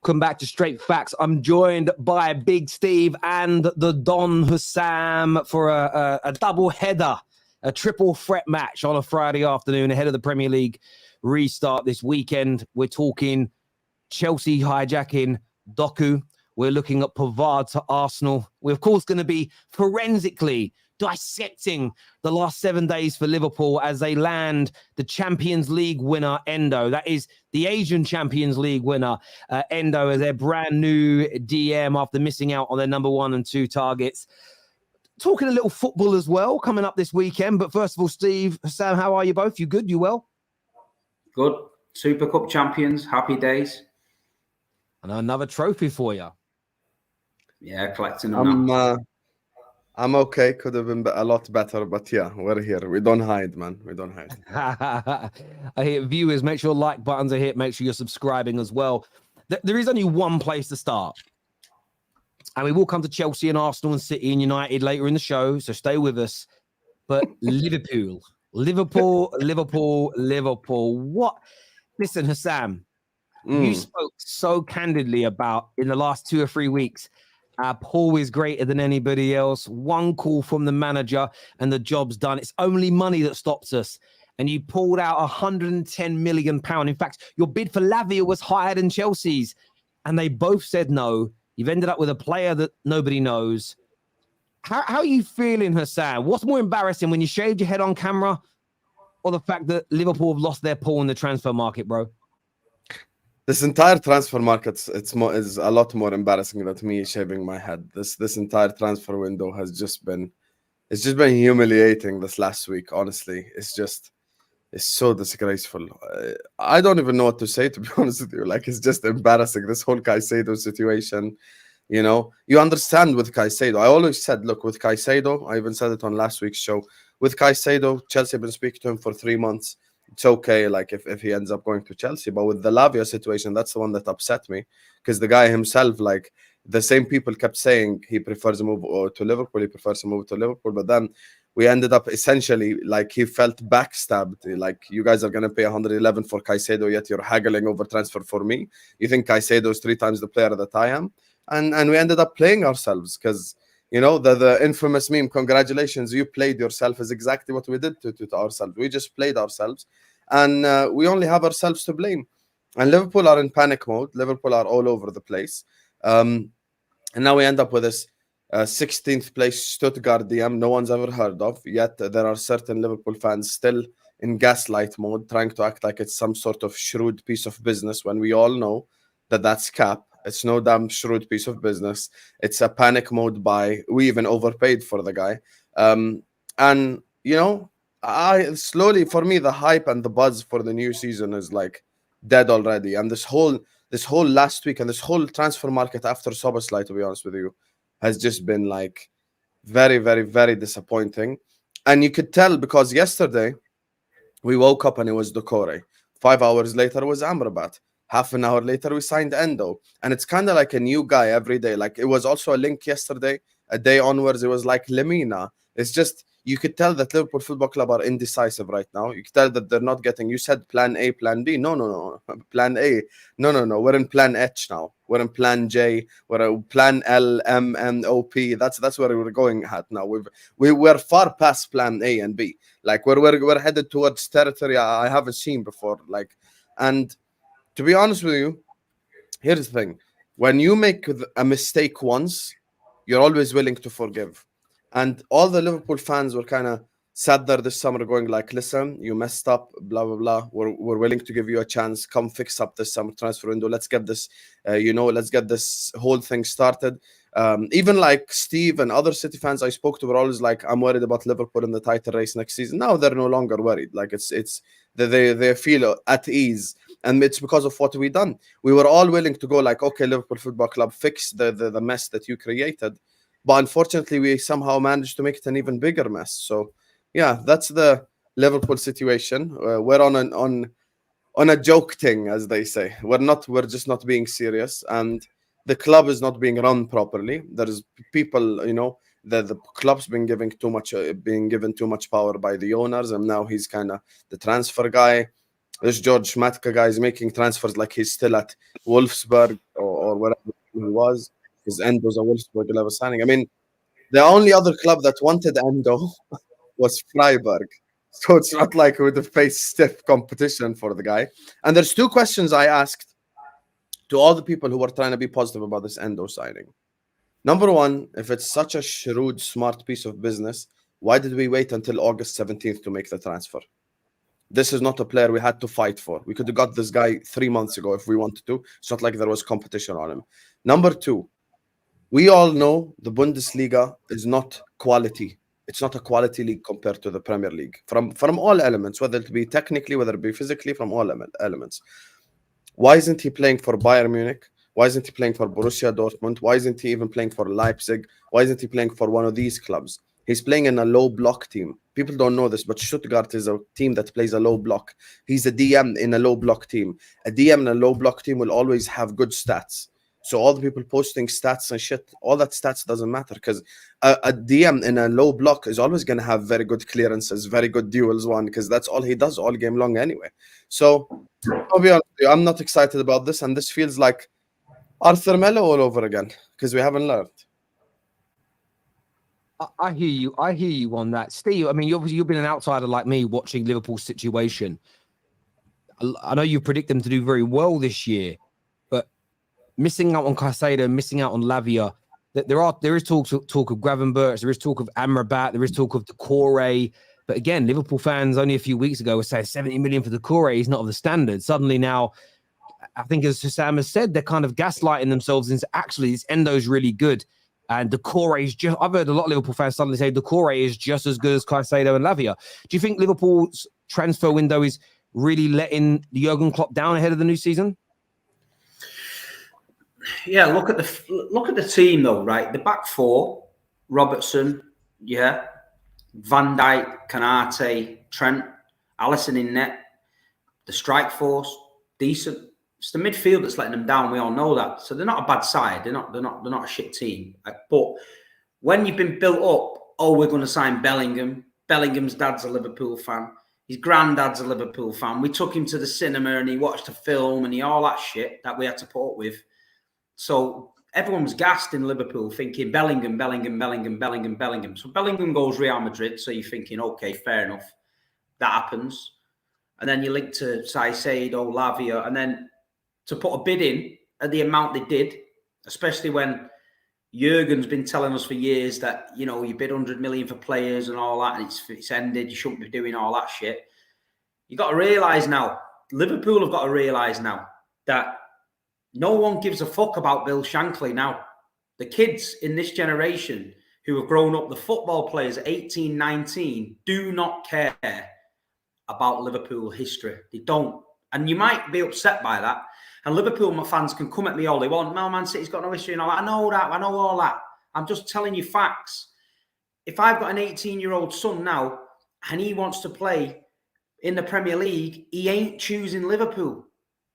Welcome back to Straight Facts. I'm joined by Big Steve and the Don Husam for a double header, a triple threat match on a Friday afternoon ahead of the Premier League restart this weekend. We're talking Chelsea hijacking Doku. We're looking at Pavard to Arsenal. We're, of course, going to be forensically dissecting the last 7 days for Liverpool as they land the Champions League winner, Endo. That is the Asian Champions League winner, Endo, as their brand new DM after missing out on their number 1 and 2 targets. Talking a little football as well coming up this weekend. But first of all, Steve, Sam, how are you both? You good? You well? Good. Super Cup champions. Happy days. And another trophy for you. Yeah, collecting them. I'm okay. Could have been a lot better, but yeah, we're here. We don't hide, man. We don't hide. I hear viewers, make sure like buttons are hit. Make sure you're subscribing as well. There is only one place to start. And we will come to Chelsea and Arsenal and City and United later in the show, so stay with us. But Liverpool. What? Listen, Husam, you spoke so candidly about in the last 2 or 3 weeks. Our pull is greater than anybody else. One call from the manager and the job's done. It's only money that stops us. And you pulled out £110 million. In fact, your bid for Lavia was higher than Chelsea's. And they both said no. You've ended up with a player that nobody knows. How are you feeling, Husam? What's more embarrassing, when you shaved your head on camera or the fact that Liverpool have lost their pull in the transfer market, bro? This entire transfer market is a lot more embarrassing than me shaving my head. This entire transfer window has just been humiliating this last week. Honestly, it's so disgraceful. I don't even know what to say, to be honest with you. Like, it's just embarrassing, this whole Caicedo situation. You know, you understand with Caicedo. I always said, look, with Caicedo, I even said it on last week's show. With Caicedo, Chelsea have been speaking to him for 3 months. It's okay, like, if he ends up going to Chelsea. But with the Lavia situation, that's the one that upset me, because the guy himself, like, the same people kept saying he prefers a move to Liverpool, but then we ended up essentially, like, he felt backstabbed. Like, you guys are going to pay 111 for Caicedo, yet you're haggling over transfer for me. You think Caicedo is 3 times the player that I am? And we ended up playing ourselves, because, you know, the infamous meme, congratulations, you played yourself, is exactly what we did to ourselves. We just played ourselves, and we only have ourselves to blame. And Liverpool are in panic mode. Liverpool are all over the place. And now we end up with this 16th place Stuttgart DM no one's ever heard of. Yet there are certain Liverpool fans still in gaslight mode, trying to act like it's some sort of shrewd piece of business, when we all know that that's cap. It's no damn shrewd piece of business. It's a panic mode buy. We even overpaid for the guy. And, you know, slowly, for me, the hype and the buzz for the new season is like dead already. And this whole last week and this whole transfer market after Szoboszlai, to be honest with you, has just been like very, very, very disappointing. And you could tell, because yesterday we woke up and it was Doucoure. 5 hours later it was Amrabat. Half an hour later, we signed Endo. And it's kind of like a new guy every day. Like, it was also a link yesterday. A day onwards, it was like Lemina. It's just, you could tell that Liverpool Football Club are indecisive right now. You could tell that they're not getting, you said plan A, plan B. No. Plan A. No. We're in plan H now. We're in plan J. We're in plan L, M, N, O, P. That's where we're going at now. We're far past plan A and B. Like, we're headed towards territory I haven't seen before. Like, and to be honest with you, here's the thing. When you make a mistake once, you're always willing to forgive. And all the Liverpool fans were kind of sat there this summer going like, listen, you messed up, blah, blah, blah. We're willing to give you a chance. Come fix up this summer transfer window. Let's get this, let's get this whole thing started. Even like Steve and other City fans I spoke to were always like, I'm worried about Liverpool in the title race next season. Now they're no longer worried. Like, they feel at ease. And it's because of what we done. We were all willing to go like, okay, Liverpool Football Club, fix the mess that you created. But unfortunately, we somehow managed to make it an even bigger mess. So, yeah, that's the Liverpool situation. We're on a joke thing, as they say. We're just not being serious. And the club is not being run properly. There's people, you know, the club's been given too much power by the owners. And now he's kind of the transfer guy. This George Matka guy is making transfers like he's still at Wolfsburg or wherever he was. His Endo's a Wolfsburg level signing. I mean, the only other club that wanted Endo was Freiburg. So it's not like we would have faced stiff competition for the guy. And there's two questions I asked to all the people who were trying to be positive about this Endo signing. Number one, if it's such a shrewd, smart piece of business, why did we wait until August 17th to make the transfer? This is not a player we had to fight for. We could have got this guy 3 months ago if we wanted to. It's not like there was competition on him. Number two, we all know the Bundesliga is not quality. It's not a quality league compared to the Premier League from all elements, whether it be technically, whether it be physically, from all elements. Why isn't he playing for Bayern Munich? Why isn't he playing for Borussia Dortmund? Why isn't he even playing for Leipzig? Why isn't he playing for one of these clubs? He's playing in a low block team. People don't know this, but Stuttgart is a team that plays a low block. He's a DM in a low block team. A DM in a low block team will always have good stats. So all the people posting stats and shit, all that stats doesn't matter because a DM in a low block is always going to have very good clearances, very good duels won because that's all he does all game long anyway. So I'll be honest with you, I'm not excited about this, and this feels like Arthur Melo all over again because we haven't learned. I hear you. I hear you on that, Steve. I mean, you've been an outsider like me watching Liverpool's situation. I know you predict them to do very well this year, but missing out on Caicedo, missing out on Lavia, there is talk of Gravenberch, there is talk of Amrabat, there is talk of Doucoure. But again, Liverpool fans only a few weeks ago were saying 70 million for Doucoure. He's not of the standard. Suddenly now, I think as Husam has said, they're kind of gaslighting themselves into actually this Endo's really good. And Doucoure is just, I've heard a lot of Liverpool fans suddenly say Doucoure is just as good as Caicedo and Lavia. Do you think Liverpool's transfer window is really letting Jurgen Klopp down ahead of the new season? Yeah, look at the team though, right? The back four, Robertson, yeah, Van Dijk, Kanate, Trent, Alisson in net. The strike force, decent. It's the midfield that's letting them down. We all know that. So they're not a bad side. They're not a shit team. But when you've been built up, oh, we're going to sign Bellingham. Bellingham's dad's a Liverpool fan. His granddad's a Liverpool fan. We took him to the cinema and he watched a film and all that shit that we had to put up with. So everyone was gassed in Liverpool thinking Bellingham. So Bellingham goes Real Madrid. So you're thinking, okay, fair enough. That happens. And then you link to Caicedo, Lavia, and then to put a bid in at the amount they did, especially when Jurgen's been telling us for years that, you know, you bid 100 million for players and all that, and it's ended, you shouldn't be doing all that shit. You got to realise now, Liverpool have got to realise now that no one gives a fuck about Bill Shankly now. The kids in this generation who have grown up, the football players at 18, 19, do not care about Liverpool history. They don't. And you might be upset by that. And Liverpool fans can come at me all they want. No, Man City's got no history and all that. I know that. I know all that. I'm just telling you facts. If I've got an 18-year-old son now and he wants to play in the Premier League, he ain't choosing Liverpool.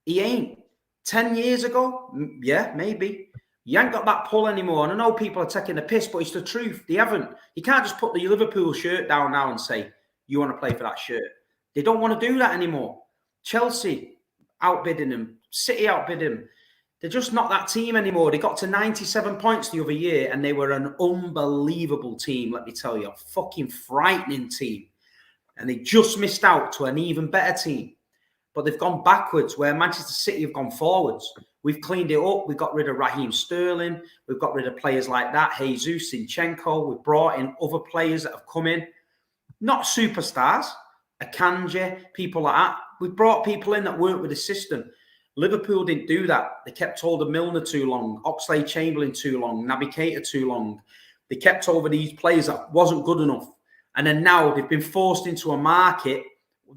He ain't. 10 years ago, yeah, maybe. You ain't got that pull anymore. And I know people are taking the piss, but it's the truth. They haven't. You can't just put the Liverpool shirt down now and say, you want to play for that shirt. They don't want to do that anymore. Chelsea outbidding them. City outbid them. They're just not that team anymore. They got to 97 points the other year and they were an unbelievable team, let me tell you. A fucking frightening team. And they just missed out to an even better team. But they've gone backwards where Manchester City have gone forwards. We've cleaned it up. We got rid of Raheem Sterling. We've got rid of players like that. Jesus, Zinchenko. We've brought in other players that have come in. Not superstars. Akanji, people like that. We brought people in that worked with the system. Liverpool didn't do that. They kept hold of Milner too long, Oxlade-Chamberlain too long, Naby Keita too long. They kept over these players that wasn't good enough. And then now they've been forced into a market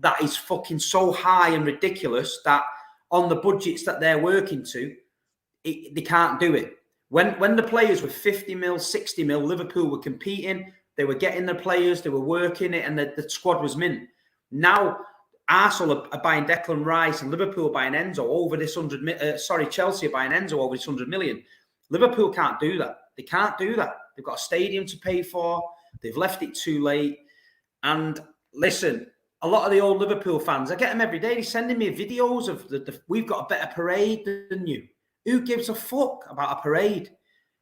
that is fucking so high and ridiculous that on the budgets that they're working to, they can't do it. When the players were 50 mil, 60 mil, Liverpool were competing, they were getting the players, they were working it, and the squad was mint. Now, Arsenal are buying Declan Rice and Liverpool are buying Enzo over this Chelsea are buying Enzo over this 100 million. Liverpool can't do that. They can't do that. They've got a stadium to pay for. They've left it too late. And listen, a lot of the old Liverpool fans, I get them every day. They're sending me videos of we've got a better parade than you. Who gives a fuck about a parade?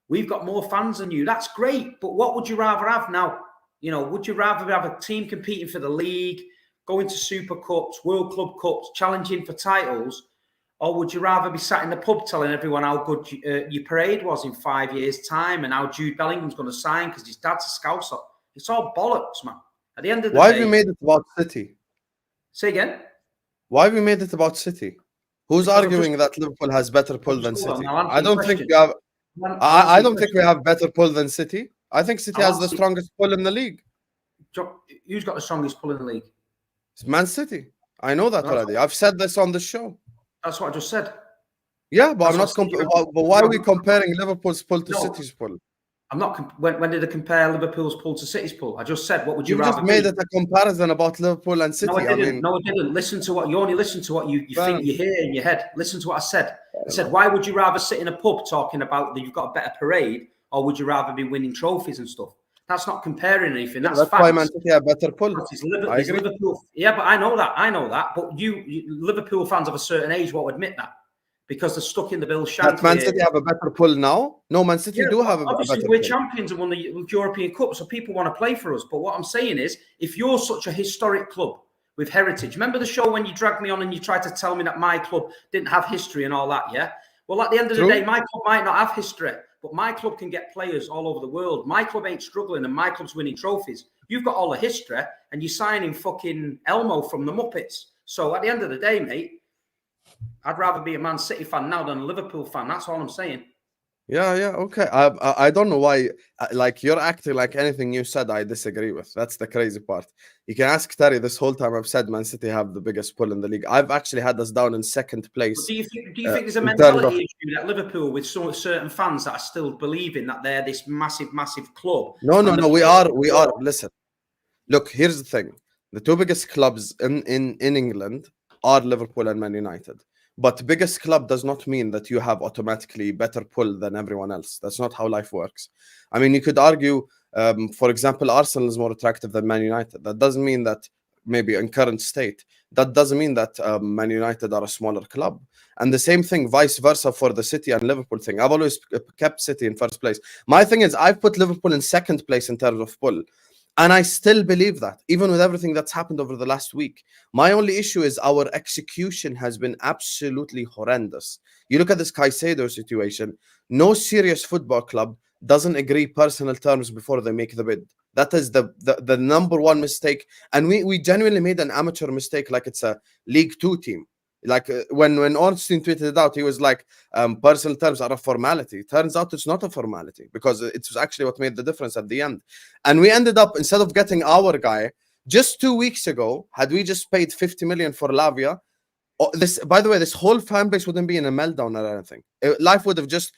We've got more fans than you. That's great. But what would you rather have now? You know, would you rather have a team competing for the league, going to Super Cups, World Club Cups, challenging for titles? Or would you rather be sat in the pub telling everyone how good your parade was in 5 years' time and how Jude Bellingham's going to sign because his dad's a Scouser? It's all bollocks, man. At the end of the Why day... have you made it about City? Say again? Why have you made it about City? Who's arguing that Liverpool has better pull than City? I don't think we have... I don't think we have better pull than City. I think City has the strongest pull in the league. Who's got the strongest pull in the league? It's Man City. I know that already. I've said this on the show. That's what I just said. Yeah, but I'm not. But why are we comparing Liverpool's pull to City's pull? I'm not. When did I compare Liverpool's pull to City's pull? I just said, what would you rather? You just made it a comparison about Liverpool and City. No, I didn't. No, I didn't. Listen to what you only listen to what you think you hear in your head. Listen to what I said. I said, why would you rather sit in a pub talking about that you've got a better parade, or would you rather be winning trophies and stuff? That's not comparing anything. That's why Man City have better pull. I agree. Liverpool. Yeah, but I know that. I know that. But you Liverpool fans of a certain age won't admit that because they're stuck in the Bill Shanky. Does Man City have a better pull now? No, Man City do have a better pull. Obviously, we're champions and won the European Cup, so people want to play for us. But what I'm saying is, if you're such a historic club with heritage, remember the show when you dragged me on and you tried to tell me that my club didn't have history and all that, yeah? Well, at the end of the day, my club might not have history, but my club can get players all over the world. My club ain't struggling and my club's winning trophies. You've got all the history and you're signing fucking Elmo from the Muppets. So at the end of the day, mate, I'd rather be a Man City fan now than a Liverpool fan. That's all I'm saying. Yeah, okay. I don't know why. Like, you're acting like anything you said I disagree with. That's the crazy part. You can ask Terry. This whole time I've said Man City have the biggest pull in the league. I've actually had us down in second place. But do you think there's a mentality issue that Liverpool with certain fans that are still believing that they're this massive club? No. We are. Listen, look. Here's the thing: the two biggest clubs in England are Liverpool and Man United. But biggest club does not mean that you have automatically better pull than everyone else. That's not how life works. I mean, you could argue, for example, Arsenal is more attractive than Man United. That doesn't mean that maybe in current state. That doesn't mean that Man United are a smaller club. And the same thing, vice versa for the City and Liverpool thing. I've always kept City in first place. My thing is I've put Liverpool in second place in terms of pull. And I still believe that, even with everything that's happened over the last week. My only issue is our execution has been absolutely horrendous. You look at this Caicedo situation, no serious football club doesn't agree personal terms before they make the bid. That is the number one mistake. And we genuinely made an amateur mistake like it's a League Two team. Like when Ornstein tweeted it out, he was like, personal terms are a formality. Turns out it's not a formality because it was actually what made the difference at the end. And we ended up, instead of getting our guy, just 2 weeks ago, had we just paid 50 million for Lavia, by the way, this whole fan base wouldn't be in a meltdown or anything. Life would have just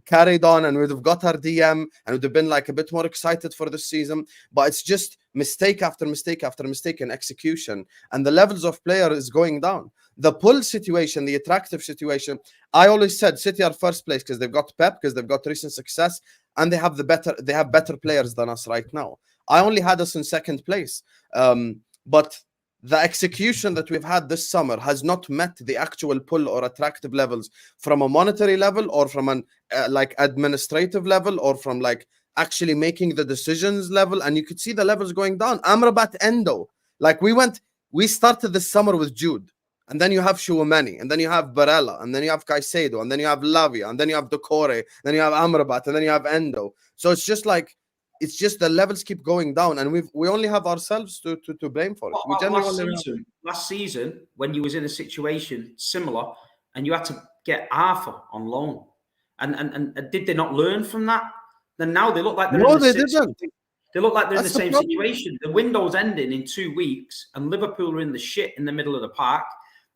carried on and we'd have got our DM and would have been like a bit more excited for this season. But it's just mistake after mistake after mistake in execution. And the levels of player is going down. The pull situation, the attractive situation, I always said City are first place because they've got Pep, because they've got recent success, and they have better players than us right now. I only had us in second place. But the execution that we've had this summer has not met the actual pull or attractive levels from a monetary level or from an like administrative level or from like actually making the decisions level. And you could see the levels going down. Amrabat, Endo, like we started this summer with Jude. And then you have Chouameni, and then you have Barella, and then you have Caicedo, and then you have Lavia, and then you have Doucoure, then you have Amrabat, and then you have Endo. So it's just the levels keep going down, and we only have ourselves to blame for it. Last season, when you was in a situation similar, and you had to get Arthur on loan, and did they not learn from that? Then now they look like they're didn't. They look like they're in the same situation. The window's ending in 2 weeks, and Liverpool are in the shit in the middle of the park.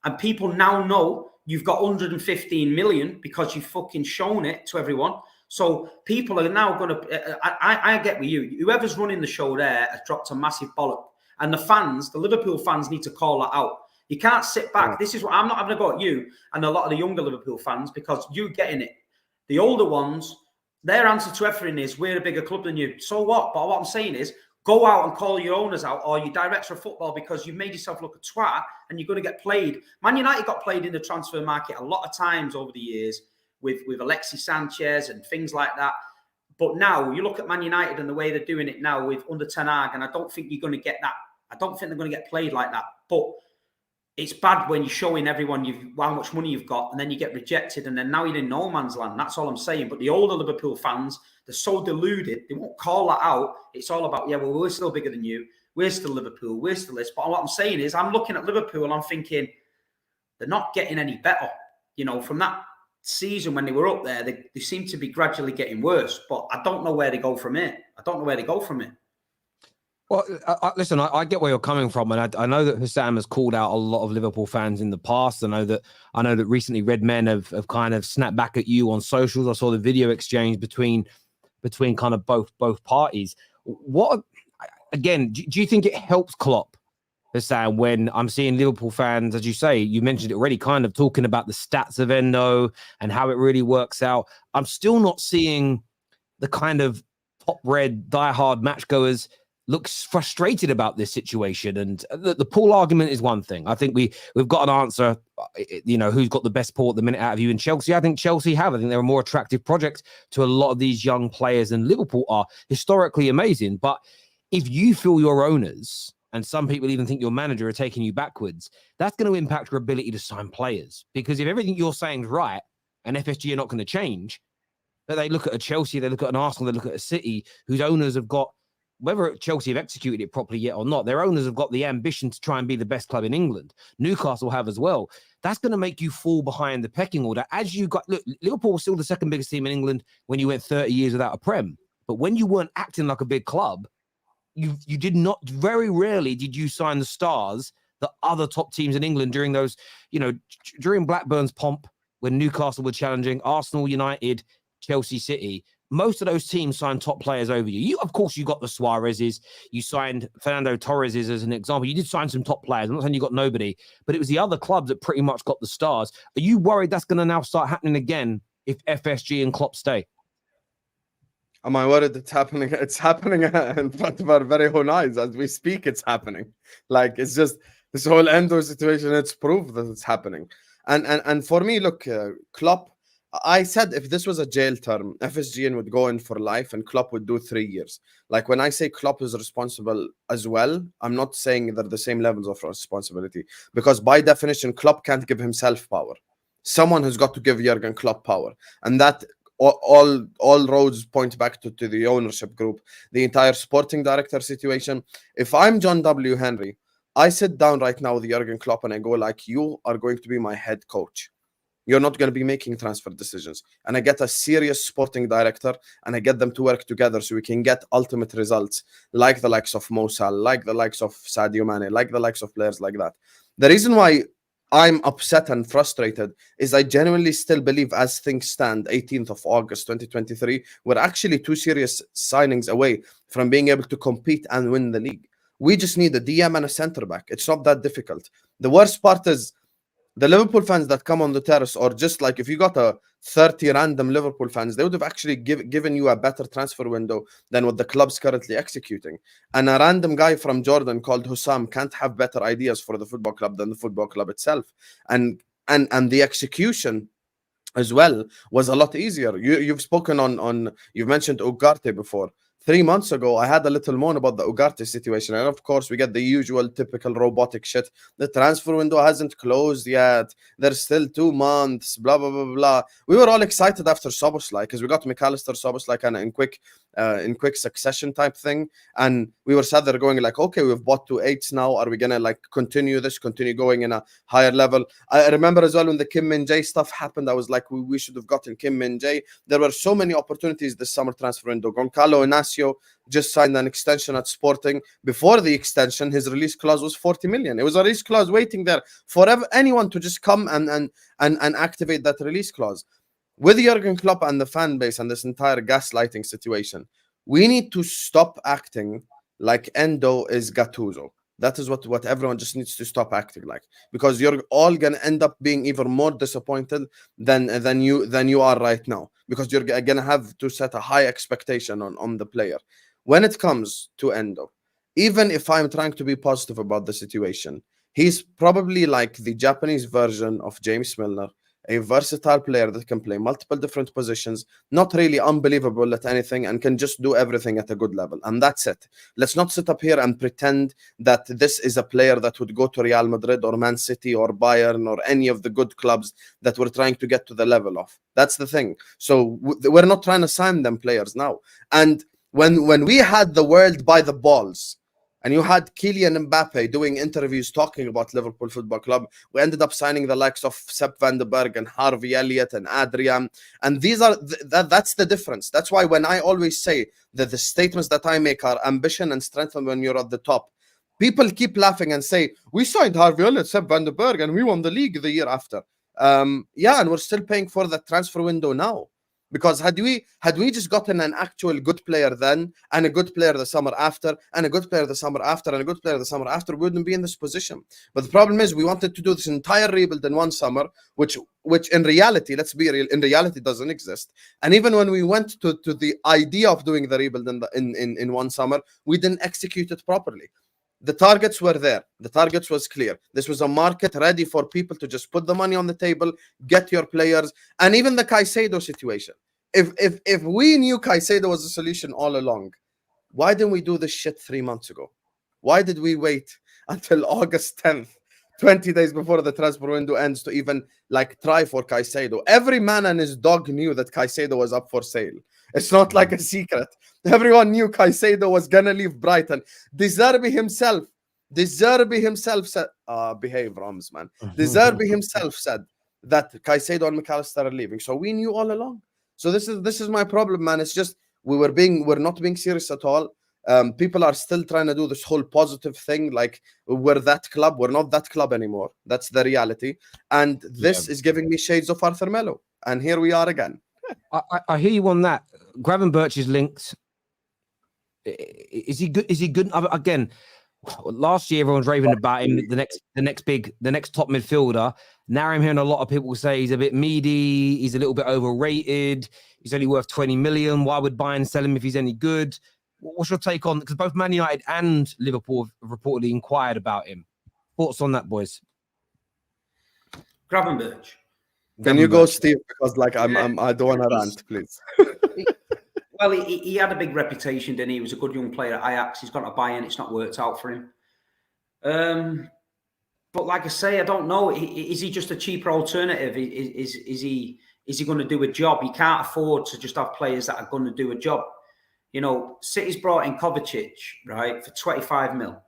And people now know you've got 115 million because you've fucking shown it to everyone. So people are now going to... I get with you. Whoever's running the show there has dropped a massive bollock. And the Liverpool fans need to call that out. You can't sit back. Yeah. This is what I'm not having a go at you and a lot of the younger Liverpool fans because you're getting it. The older ones, their answer to everything is, we're a bigger club than you. So what? But what I'm saying is, Go out and call your owners out or your director of football because you've made yourself look a twat and you're going to get played. Man United got played in the transfer market a lot of times over the years with Alexis Sanchez and things like that. But now you look at Man United and the way they're doing it now with under Ten Hag, and I don't think you're going to get that. I don't think they're going to get played like that. But it's bad when you're showing everyone how much money you've got and then you get rejected and then now you're in no man's land. That's all I'm saying. But the older Liverpool fans, they're so deluded, they won't call that out. It's all about, yeah, well, we're still bigger than you. We're still Liverpool. We're still this. But what I'm saying is I'm looking at Liverpool and I'm thinking they're not getting any better. You know, from that season when they were up there, they seem to be gradually getting worse. But I don't know where they go from here. Well, listen, I get where you're coming from, and I know that Husam has called out a lot of Liverpool fans in the past. I know that recently Red Men have kind of snapped back at you on socials. I saw the video exchange between kind of both parties. What again? Do you think it helps Klopp, Husam, when I'm seeing Liverpool fans, as you say, you mentioned it already, kind of talking about the stats of Endo and how it really works out? I'm still not seeing the kind of top red diehard matchgoers looks frustrated about this situation. And the Paul argument is one thing. I think we've got an answer, you know, who's got the best Paul at the minute out of you in Chelsea. I think Chelsea have. I think they're a more attractive project to a lot of these young players than Liverpool are. Historically amazing. But if you feel your owners, and some people even think your manager, are taking you backwards, that's going to impact your ability to sign players. Because if everything you're saying is right and FSG are not going to change, but they look at a Chelsea, they look at an Arsenal, they look at a City whose owners have got, whether Chelsea have executed it properly yet or not, their owners have got the ambition to try and be the best club in England. Newcastle have as well. That's going to make you fall behind the pecking order. As you got, look, Liverpool was still the second biggest team in England when you went 30 years without a Prem. But when you weren't acting like a big club, you did not, very rarely did you sign the stars that other top teams in England during those, you know, during Blackburn's pomp, when Newcastle were challenging, Arsenal, United, Chelsea, City. Most of those teams signed top players over you. Of course, you got the Suarez's. You signed Fernando Torres's as an example. You did sign some top players. I'm not saying you got nobody, but it was the other clubs that pretty much got the stars. Are you worried that's going to now start happening again if FSG and Klopp stay? Am I worried it's happening? It's happening in front of our very own eyes as we speak. It's happening. Like, it's just this whole Endo situation. It's proof that it's happening. And for me, look, Klopp. I said if this was a jail term, FSGN would go in for life and Klopp would do 3 years. Like, when I say Klopp is responsible as well, I'm not saying they're the same levels of responsibility, because by definition, Klopp can't give himself power. Someone has got to give Jurgen Klopp power. And that all roads point back to the ownership group, the entire sporting director situation. If I'm John W. Henry, I sit down right now with Jurgen Klopp and I go like, you are going to be my head coach. You're not going to be making transfer decisions. And I get a serious sporting director and I get them to work together so we can get ultimate results, like the likes of Mo Salah, like the likes of Sadio Mane, like the likes of players like that. The reason why I'm upset and frustrated is I genuinely still believe, as things stand, 18th of August 2023, we're actually 2 serious signings away from being able to compete and win the league. We just need a DM and a centre back. It's not that difficult. The worst part is the Liverpool fans that come on the terrace, or just like if you got a 30 random Liverpool fans, they would have actually given you a better transfer window than what the club's currently executing. And a random guy from Jordan called Husam can't have better ideas for the football club than the football club itself. And the execution as well was a lot easier. You've spoken on you've mentioned Ugarte before. 3 months ago, I had a little moan about the Ugarte situation. And of course, we get the usual typical robotic shit. The transfer window hasn't closed yet. There's still 2 months, blah, blah, blah, blah. We were all excited after Szoboszlai because we got McAllister, Szoboszlai kind of in quick succession type thing. And we were sat there going like, okay, we've bought 2 8s now. Are we going to like continue going in a higher level? I remember as well when the Kim Min-jae stuff happened, I was like, we should have gotten Kim Min-jae. There were so many opportunities this summer transfer window. Goncalo Inacio just signed an extension at Sporting. Before the extension, his release clause was 40 million. It was a release clause waiting there for anyone to just come and activate that release clause. With Jurgen Klopp and the fan base and this entire gaslighting situation, we need to stop acting like Endo is Gattuso. That is what everyone just needs to stop acting like, because you're all gonna end up being even more disappointed than you are right now, because you're gonna have to set a high expectation on the player. When it comes to Endo, even if I'm trying to be positive about the situation, he's probably like the Japanese version of James Milner, a versatile player that can play multiple different positions, not really unbelievable at anything, and can just do everything at a good level. And that's it. Let's not sit up here and pretend that this is a player that would go to Real Madrid or Man City or Bayern or any of the good clubs that we're trying to get to the level of. That's the thing. So we're not trying to sign them players now. And when we had the world by the balls, and you had Kylian Mbappe doing interviews talking about Liverpool Football Club, we ended up signing the likes of Sepp van der Berg and Harvey Elliott and Adrian. And these are that's the difference. That's why when I always say that the statements that I make are ambition and strength when you're at the top, people keep laughing and say, we signed Harvey Elliott, Sepp van der Berg, and we won the league the year after. Yeah, and we're still paying for the transfer window now. Because had we just gotten an actual good player then, and a good player the summer after, and a good player the summer after, and a good player the summer after, we wouldn't be in this position. But the problem is we wanted to do this entire rebuild in one summer, which in reality, let's be real, in reality doesn't exist. And even when we went to the idea of doing the rebuild in one summer, we didn't execute it properly. The targets were there. The targets was clear. This was a market ready for people to just put the money on the table, get your players, and even the Caicedo situation. If we knew Caicedo was a solution all along, why didn't we do this shit 3 months ago? Why did we wait until August 10th, 20 days before the transfer window ends, to even like try for Caicedo? Every man and his dog knew that Caicedo was up for sale. It's not like a secret. Everyone knew Caicedo was gonna leave Brighton. De Zerbi himself said, behave, Rams, man. De Zerbi himself said that Caicedo and McAllister are leaving. So we knew all along. So this is my problem, man. It's just we're not being serious at all. People are still trying to do this whole positive thing, like we're that club. We're not that club anymore. That's the reality. And this is giving me shades of Arthur Melo. And here we are again. I hear you on that. Gravenberch is linked. Is he good? Is he good? Again, last year everyone's raving about him. The next top midfielder. Now I'm hearing a lot of people say he's a bit meaty. He's a little bit overrated. He's only worth 20 million. Why would Bayern sell him if he's any good? What's your take on? Because both Man United and Liverpool have reportedly inquired about him. Thoughts on that, boys? Gravenberch. Can you go, Steve? Because like I don't want to rant, please. Well, he had a big reputation, didn't he? He was a good young player at Ajax. He's gone to Bayern. It's not worked out for him. But like I say, I don't know. Is he just a cheaper alternative? Is he going to do a job? He can't afford to just have players that are going to do a job. You know, City's brought in Kovacic, right, for 25 mil.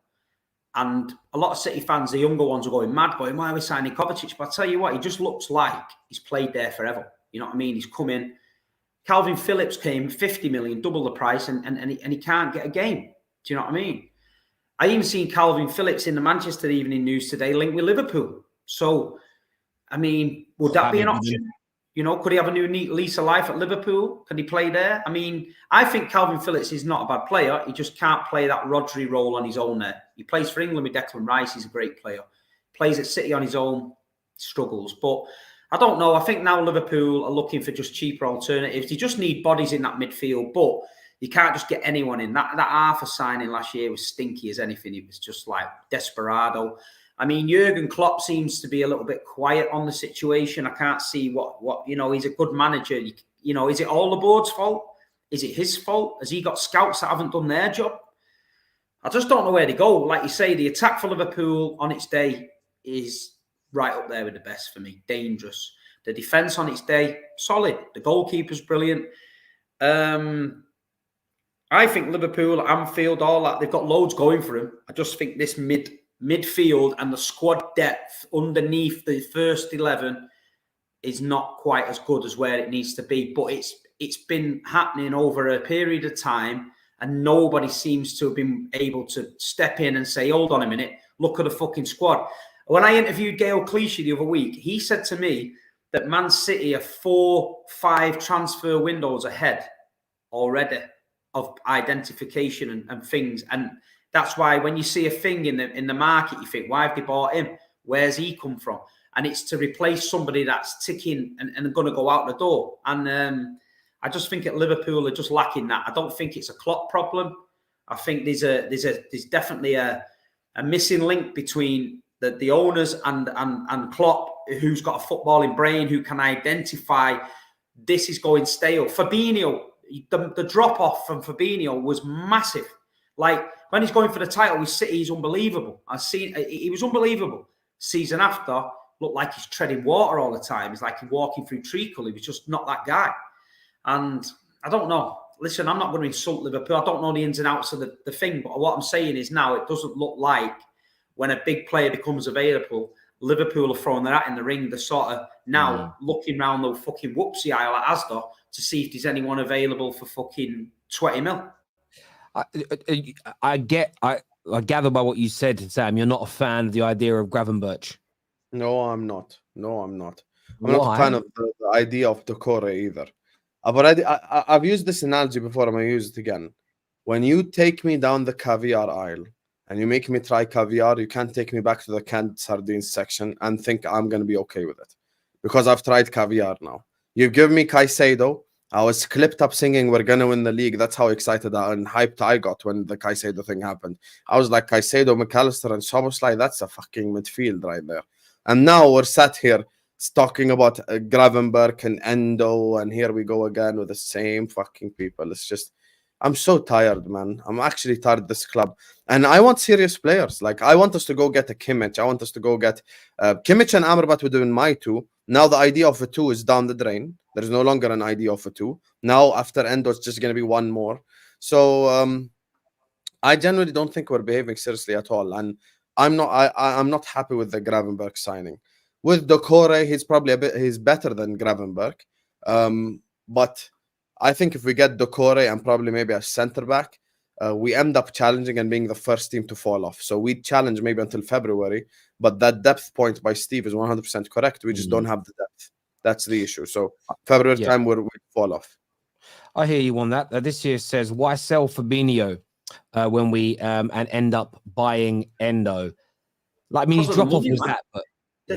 And a lot of City fans, the younger ones, are going mad, going, why are we signing Kovacic? But I tell you what, he just looks like he's played there forever. You know what I mean? He's come in. Calvin Phillips came 50 million, double the price, and he can't get a game. Do you know what I mean? I even seen Calvin Phillips in the Manchester Evening News today linked with Liverpool. So, I mean, would that be an option? You know, could he have a new lease of life at Liverpool? Can he play there? I mean, I think Calvin Phillips is not a bad player. He just can't play that Rodri role on his own there. He plays for England with Declan Rice. He's a great player. Plays at City on his own, struggles. But I don't know. I think now Liverpool are looking for just cheaper alternatives. They just need bodies in that midfield. But you can't just get anyone in. That Arthur signing last year was stinky as anything. It was just like desperado. I mean, Jurgen Klopp seems to be a little bit quiet on the situation. I can't see what you know, he's a good manager. You know, is it all the board's fault? Is it his fault? Has he got scouts that haven't done their job? I just don't know where to go. Like you say, the attack for Liverpool on its day is right up there with the best for me. Dangerous. The defence on its day, solid. The goalkeeper's brilliant. I think Liverpool, Anfield, all that, they've got loads going for him. I just think this midfield and the squad depth underneath the first 11 is not quite as good as where it needs to be. But it's been happening over a period of time, and nobody seems to have been able to step in and say, hold on a minute, look at the fucking squad. When I interviewed Gail Clichy the other week, he said to me that Man City are 4-5 transfer windows ahead already of identification and things. And that's why when you see a thing in the market, you think, why have they bought him? Where's he come from? And it's to replace somebody that's ticking and going to go out the door. And I just think at Liverpool are just lacking that. I don't think it's a Klopp problem. I think there's definitely a missing link between the owners and Klopp, who's got a footballing brain, who can identify this is going stale. Fabinho, the drop off from Fabinho was massive. Like when he's going for the title with City, he's unbelievable. He was unbelievable. Season after, looked like he's treading water all the time. He's like he's walking through treacle. He was just not that guy. And I don't know. Listen, I'm not going to insult Liverpool. I don't know the ins and outs of the thing. But what I'm saying is now it doesn't look like when a big player becomes available, Liverpool are throwing their hat in the ring. They're sort of now looking around the fucking whoopsie aisle at Asda to see if there's anyone available for fucking 20 mil. I gather by what you said, Sam, you're not a fan of the idea of Gravenberch. No, I'm not. I'm not a fan of the idea of Doucoure either. I've used this analogy before. I'm going to use it again. When you take me down the caviar aisle and you make me try caviar, you can't take me back to the canned sardines section and think I'm going to be okay with it. Because I've tried caviar now. You give me Caicedo. I was clipped up singing we're going to win the league. That's how excited and hyped I got when the Caicedo thing happened. I was like, Caicedo, McAllister and Szoboszlai, that's a fucking midfield right there. And now we're sat here talking about Gravenberch and Endo, and here we go again with the same fucking people. It's just, I'm so tired, man. I'm actually tired of this club. And I want serious players. Like, I want us to go get a Kimmich. I want us to go get Kimmich and Amrabat were doing my two. Now the idea of a two is down the drain. There's no longer an idea of a two. Now, after Endo, it's just going to be one more. So I genuinely don't think we're behaving seriously at all. And I'm not happy with the Gravenberch signing. With Doucoure, he's better than Gravenberch. But I think if we get Doucoure and probably maybe a centre back, we end up challenging and being the first team to fall off. So we challenge maybe until February, but that depth point by Steve is 100% correct. We just don't have the depth. That's the issue. So February time we fall off. I hear you on that. This year says, why sell Fabinho when we and end up buying Endo? Like, I mean, drop off was that, but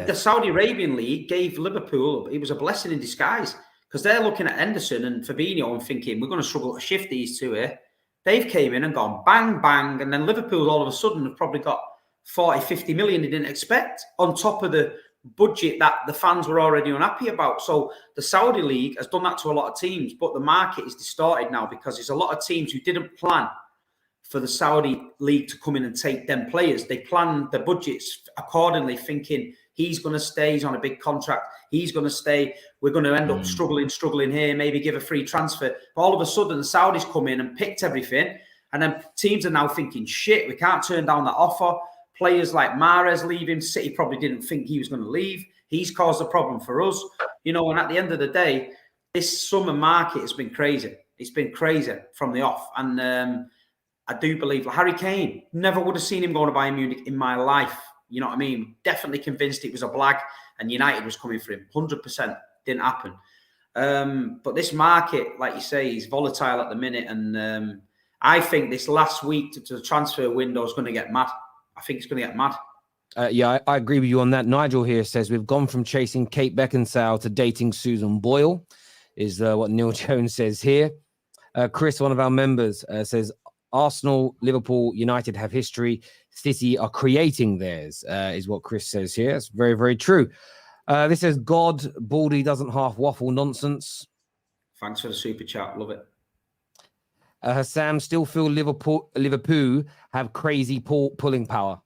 the Saudi Arabian League gave Liverpool, it was a blessing in disguise, because they're looking at Henderson and Fabinho and thinking, we're going to struggle to shift these two here. They've came in and gone bang, bang, and then Liverpool all of a sudden have probably got 40, 50 million they didn't expect on top of the budget that the fans were already unhappy about. So the Saudi League has done that to a lot of teams, but the market is distorted now because there's a lot of teams who didn't plan for the Saudi League to come in and take them players. They planned the budgets accordingly, thinking he's going to stay, he's on a big contract, he's going to stay, we're going to end up struggling here, maybe give a free transfer. But all of a sudden, the Saudis come in and picked everything, and then teams are now thinking, shit, we can't turn down that offer. Players like Mahrez leaving, City probably didn't think he was going to leave. He's caused a problem for us. You know, and at the end of the day, this summer market has been crazy. It's been crazy from the off. And I do believe Harry Kane, never would have seen him going to Bayern Munich in my life. You know what I mean? Definitely convinced it was a blag and United was coming for him. 100% didn't happen. But this market, like you say, is volatile at the minute. And I think this last week to the transfer window is going to get mad. I think it's going to get mad. Yeah, I agree with you on that. Nigel here says we've gone from chasing Kate Beckinsale to dating Susan Boyle, is what Neil Jones says here. Chris, one of our members, says Arsenal, Liverpool, United have history. City are creating theirs, is what Chris says here. It's very, very true. This says God, Baldy doesn't half waffle nonsense. Thanks for the super chat. Love it. Sam, still feel Liverpool have crazy pulling power.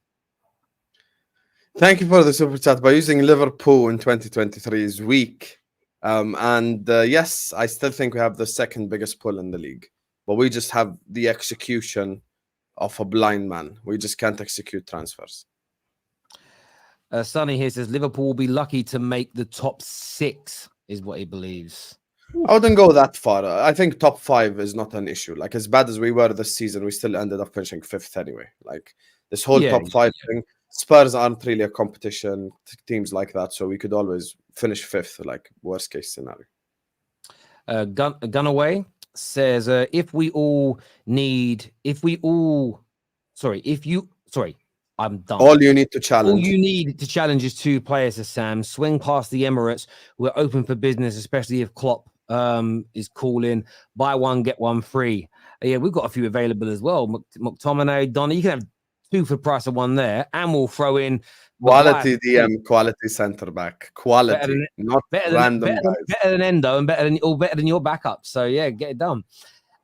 Thank you for the super chat. By using Liverpool in 2023 is weak. Yes, I still think we have the second biggest pull in the league. But we just have the execution of a blind man. We just can't execute transfers. Sonny here says Liverpool will be lucky to make the top 6, is what he believes. I wouldn't go that far. I think top 5 is not an issue. Like, as bad as we were this season, we still ended up finishing 5th anyway. Like, this whole top 5 thing, Spurs aren't really a competition, teams like that. So we could always finish 5th, like, worst case scenario. Gunaway says, I'm done. All you need to challenge. All you need to challenge is 2 players, Sam. Swing past the Emirates. We're open for business, especially if Klopp is calling. Buy one, get one free. Yeah, we've got a few available as well. McTominay, Donny. You can have 2 for the price of 1 there, and we'll throw in Quality DM, quality centre back, quality, not random guys. Better than Endo and better than your backup. So yeah, get it done.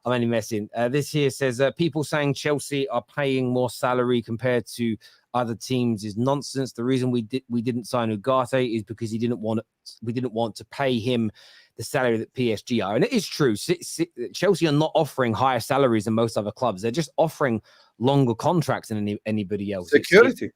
I'm only messing. This here says people saying Chelsea are paying more salary compared to other teams is nonsense. The reason we didn't sign Ugarte is because we didn't want to pay him the salary that PSG are, and it is true. Chelsea are not offering higher salaries than most other clubs. They're just offering longer contracts than anybody else. Security.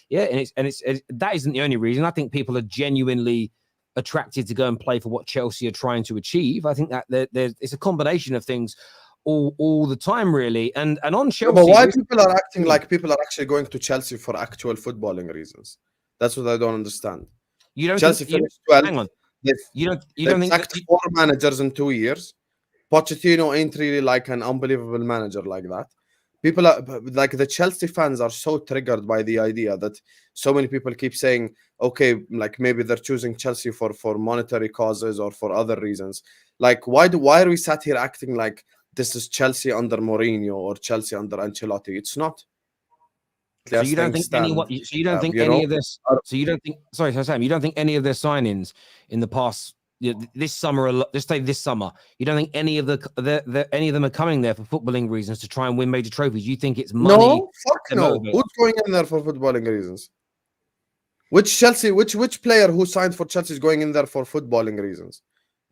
Yeah, and it's that isn't the only reason. I think people are genuinely attracted to go and play for what Chelsea are trying to achieve. I think that it's a combination of things all the time, really. And on Chelsea, but why people are acting like people are actually going to Chelsea for actual footballing reasons? That's what I don't understand. You don't Chelsea think, finished 12. Hang on. You don't think sacked 4 managers in 2 years. Pochettino ain't really like an unbelievable manager like that. People are like, the Chelsea fans are so triggered by the idea that so many people keep saying, okay, like maybe they're choosing Chelsea for monetary causes or for other reasons. Like, why are we sat here acting like this is Chelsea under Mourinho or Chelsea under Ancelotti? It's not. So you don't think any of this? So you don't think? Sorry, Sam. You don't think any of their signings in the past, this summer, let's say this summer, you don't think any of any of them are coming there for footballing reasons to try and win major trophies? You think it's money? No, fuck no. Who's going in there for footballing reasons? Which player who signed for Chelsea is going in there for footballing reasons?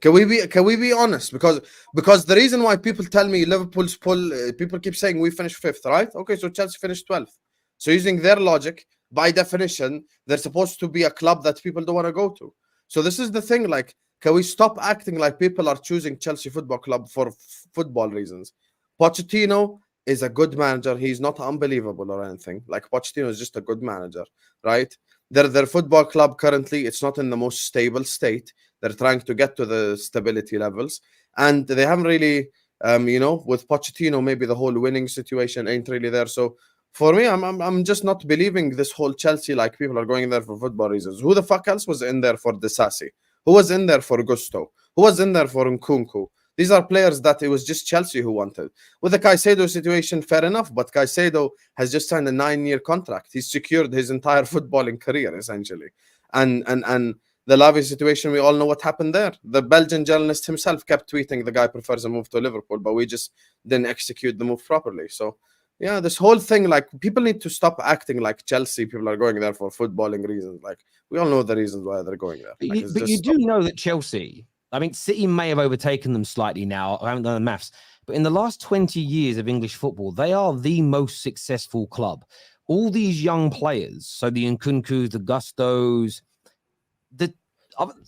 Can we be honest? Because the reason why people tell me Liverpool's pull, people keep saying we finished 5th, right? Okay, so Chelsea finished 12th. So using their logic, by definition, they're supposed to be a club that people don't want to go to. So this is the thing, like, can we stop acting like people are choosing Chelsea Football Club for football reasons? Pochettino is a good manager. He's not unbelievable or anything. Like, Pochettino is just a good manager, right? Their football club currently, it's not in the most stable state. They're trying to get to the stability levels. And they haven't really, with Pochettino, maybe the whole winning situation ain't really there. So for me, I'm just not believing this whole Chelsea, like people are going there for football reasons. Who the fuck else was in there for Disasi? Who was in there for Gusto? Who was in there for Nkunku? These are players that it was just Chelsea who wanted. With the Caicedo situation, fair enough, but Caicedo has just signed a 9-year contract. He's secured his entire footballing career, essentially. And the Lavia situation, we all know what happened there. The Belgian journalist himself kept tweeting the guy prefers a move to Liverpool, but we just didn't execute the move properly. So, yeah, this whole thing, like, people need to stop acting like Chelsea people are going there for footballing reasons. Like, we all know the reasons why they're going there. But you do know that Chelsea, I mean, City may have overtaken them slightly now. I haven't done the maths. But in the last 20 years of English football, they are the most successful club. All these young players, so the Nkunkus, the Gustos,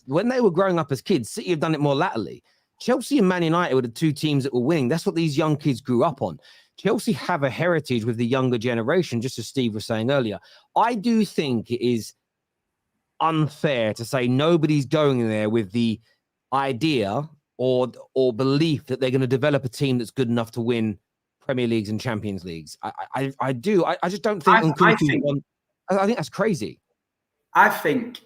when they were growing up as kids, City have done it more latterly. Chelsea and Man United were the 2 teams that were winning. That's what these young kids grew up on. Chelsea have a heritage with the younger generation, just as Steve was saying earlier. I do think it is unfair to say nobody's going there with the idea or belief that they're going to develop a team that's good enough to win Premier Leagues and Champions Leagues. I do. I just don't think. I think that's crazy. I think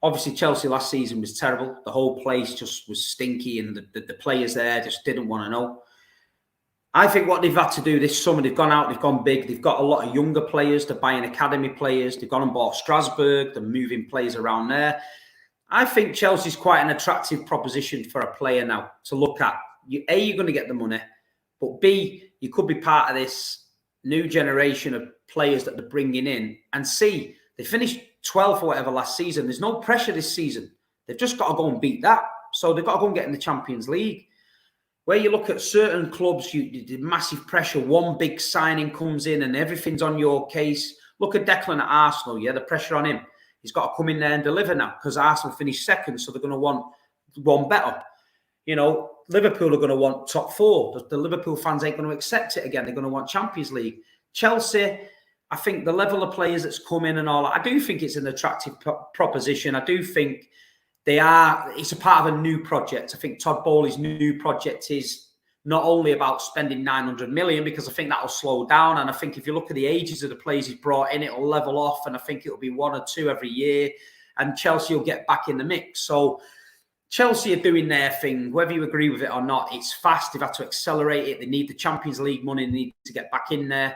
obviously Chelsea last season was terrible. The whole place just was stinky, and the players there just didn't want to know. I think what they've had to do this summer, they've gone out, they've gone big. They've got a lot of younger players. They're buying academy players. They've gone and bought Strasbourg. They're moving players around there. I think Chelsea's quite an attractive proposition for a player now to look at. You're going to get the money, but B, you could be part of this new generation of players that they're bringing in. And C, they finished 12th or whatever last season. There's no pressure this season. They've just got to go and beat that. So they've got to go and get in the Champions League. Where you look at certain clubs, the massive pressure, one big signing comes in and everything's on your case. Look at Declan at Arsenal, the pressure on him. He's got to come in there and deliver now because Arsenal finished 2nd, so they're going to want one better. Liverpool are going to want top 4. The Liverpool fans ain't going to accept it again. They're going to want Champions League. Chelsea, I think the level of players that's come in and all, I do think it's an attractive proposition. I do think it's a part of a new project. I think Todd Bowley's new project is not only about spending 900 million, because I think that'll slow down. And I think if you look at the ages of the players he's brought in, it'll level off. And I think it'll be 1 or 2 every year. And Chelsea will get back in the mix. So Chelsea are doing their thing, whether you agree with it or not. It's fast. They've had to accelerate it. They need the Champions League money. They need to get back in there.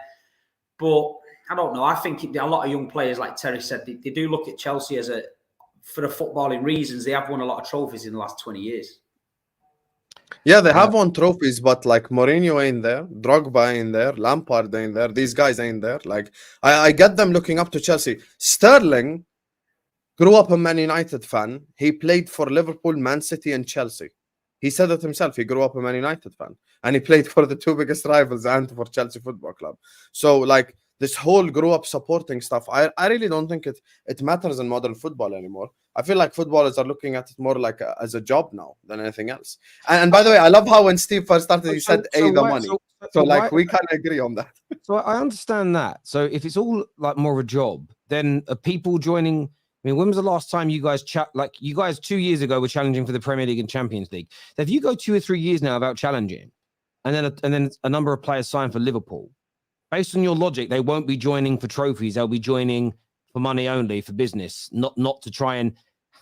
But I don't know. I think a lot of young players, like Terry said, they do look at Chelsea as for the footballing reasons. They have won a lot of trophies in the last 20 years. Yeah, they have won trophies, but like Mourinho ain't there, Drogba ain't there, Lampard ain't there, these guys ain't there. Like I get them looking up to Chelsea. Sterling grew up a Man United fan. He played for Liverpool, Man City, and Chelsea. He said it himself. He grew up a Man United fan, and he played for the two biggest rivals and for Chelsea Football Club. So like this whole grew up supporting stuff, I really don't think it matters in modern football anymore. I feel like footballers are looking at it more like as a job now than anything else. And by the way, I love how when Steve first started, he said, the money. So like, we can agree on that. So I understand that. So if it's all like more of a job, then are people joining? I mean, when was the last time you guys you guys 2 years ago were challenging for the Premier League and Champions League? So if you go 2 or 3 years now without challenging, and then a number of players sign for Liverpool, based on your logic, they won't be joining for trophies. They'll be joining for money only, for business, not to try and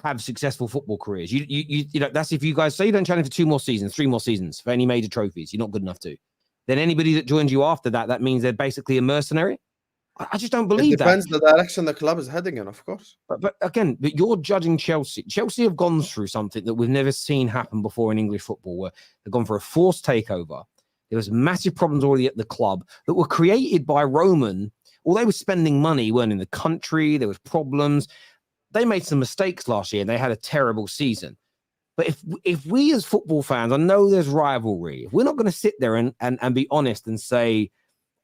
have successful football careers. You know, that's if you guys say you don't challenge for 2 more seasons, 3 more seasons for any major trophies, you're not good enough to. Then anybody that joins you after that means they're basically a mercenary. I just don't believe that. It depends the direction the club is heading in, of course. But again, you're judging Chelsea. Chelsea have gone through something that we've never seen happen before in English football, where they've gone for a forced takeover. There was massive problems already at the club that were created by Roman. Well, they were spending money, weren't in the country. There was problems. They made some mistakes last year and they had a terrible season. But if we as football fans, I know there's rivalry. If we're not going to sit there and be honest and say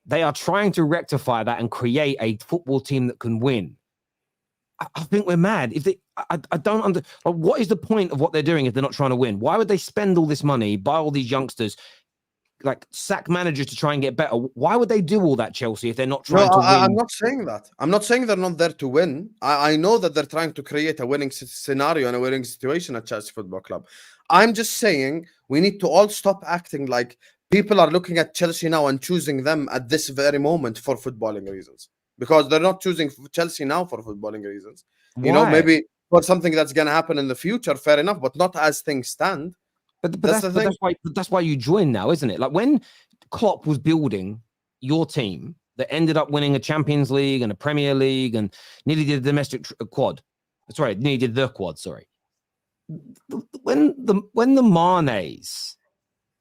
they are trying to rectify that and create a football team that can win, I think we're mad. I don't what is the point of what they're doing if they're not trying to win? Why would they spend all this money, buy all these youngsters, like sack managers to try and get better? Why would they do all that, Chelsea, if they're not trying to win? I'm not saying that. I'm not saying they're not there to win. I know that they're trying to create a winning scenario and a winning situation at Chelsea Football Club. I'm just saying we need to all stop acting like people are looking at Chelsea now and choosing them at this very moment for footballing reasons. Because they're not choosing Chelsea now for footballing reasons. Why? You know, maybe for something that's going to happen in the future, fair enough, but not as things stand. But that's why you join now, isn't it? Like when Klopp was building your team that ended up winning a Champions League and a Premier League and nearly did a domestic quad. Sorry, nearly did the quad. Sorry. When the Manes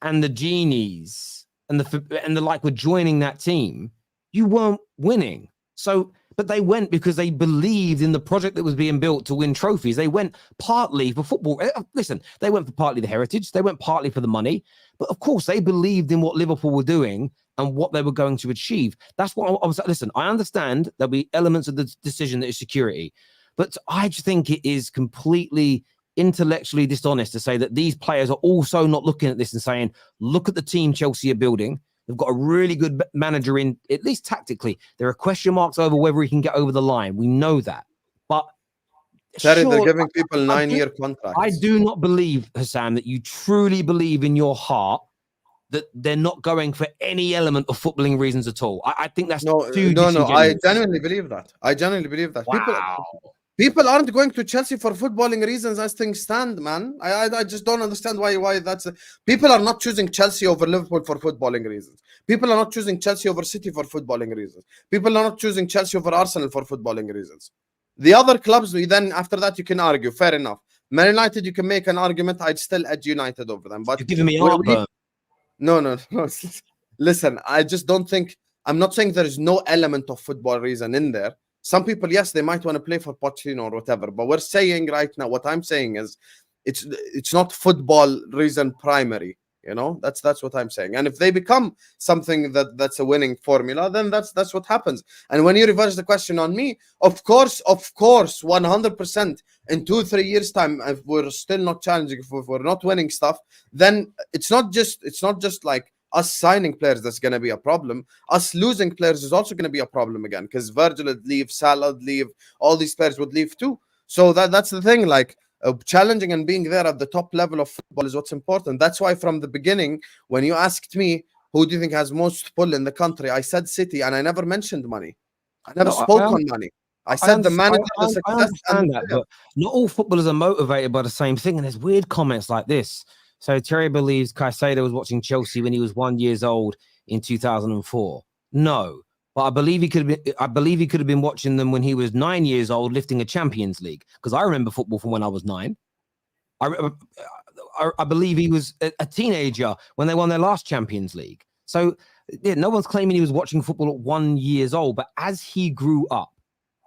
and the Genies and the like were joining that team, you weren't winning. So. But they went because they believed in the project that was being built to win trophies. They went partly for football. Listen, they went for partly the heritage. They went partly for the money. But of course, they believed in what Liverpool were doing and what they were going to achieve. That's what I was. Listen, I understand there'll be elements of the decision that is security. But I just think it is completely intellectually dishonest to say that these players are also not looking at this and saying, look at the team Chelsea are building. They've got a really good manager in, at least tactically. There are question marks over whether he can get over the line. We know that. But Terry, they're giving people 9-year contracts. I do not believe, Husam, that you truly believe in your heart that they're not going for any element of footballing reasons at all. I think that's no. I genuinely believe that. Wow. People aren't going to Chelsea for footballing reasons as things stand, man. I just don't understand why that's... People are not choosing Chelsea over Liverpool for footballing reasons. People are not choosing Chelsea over City for footballing reasons. People are not choosing Chelsea over Arsenal for footballing reasons. The other clubs, then after that, you can argue. Fair enough. Man United, you can make an argument. I'd still edge United over them. But you're giving me heartburn. No. Listen, I just don't think... I'm not saying there is no element of football reason in there. Some people, yes, they might want to play for Pochettino or whatever, but we're saying right now, what I'm saying is it's not football reason primary, you know? That's what I'm saying. And if they become something that's a winning formula, then that's what happens. And when you reverse the question on me, of course, 100%, in 2-3 years' time, if we're still not challenging, if we're not winning stuff, then it's not just like us signing players that's going to be a problem. Us losing players is also going to be a problem again, because Virgil would leave, Salah would leave, all these players would leave too. So that's the thing, like challenging and being there at the top level of football is what's important. That's why from the beginning, when you asked me, who do you think has most pull in the country, I said City, and I never mentioned money. I never spoke on money. I said the manager, the I success, and understand the that, player. but not all footballers are motivated by the same thing. And there's weird comments like this. So Terry believes Caicedo was watching Chelsea when he was 1 year old in 2004. No, but I believe he could have been. I believe he could have been watching them when he was 9 years old, lifting a Champions League. Because I remember football from when I was 9. I believe he was a teenager when they won their last Champions League. So yeah, no one's claiming he was watching football at 1 year old. But as he grew up,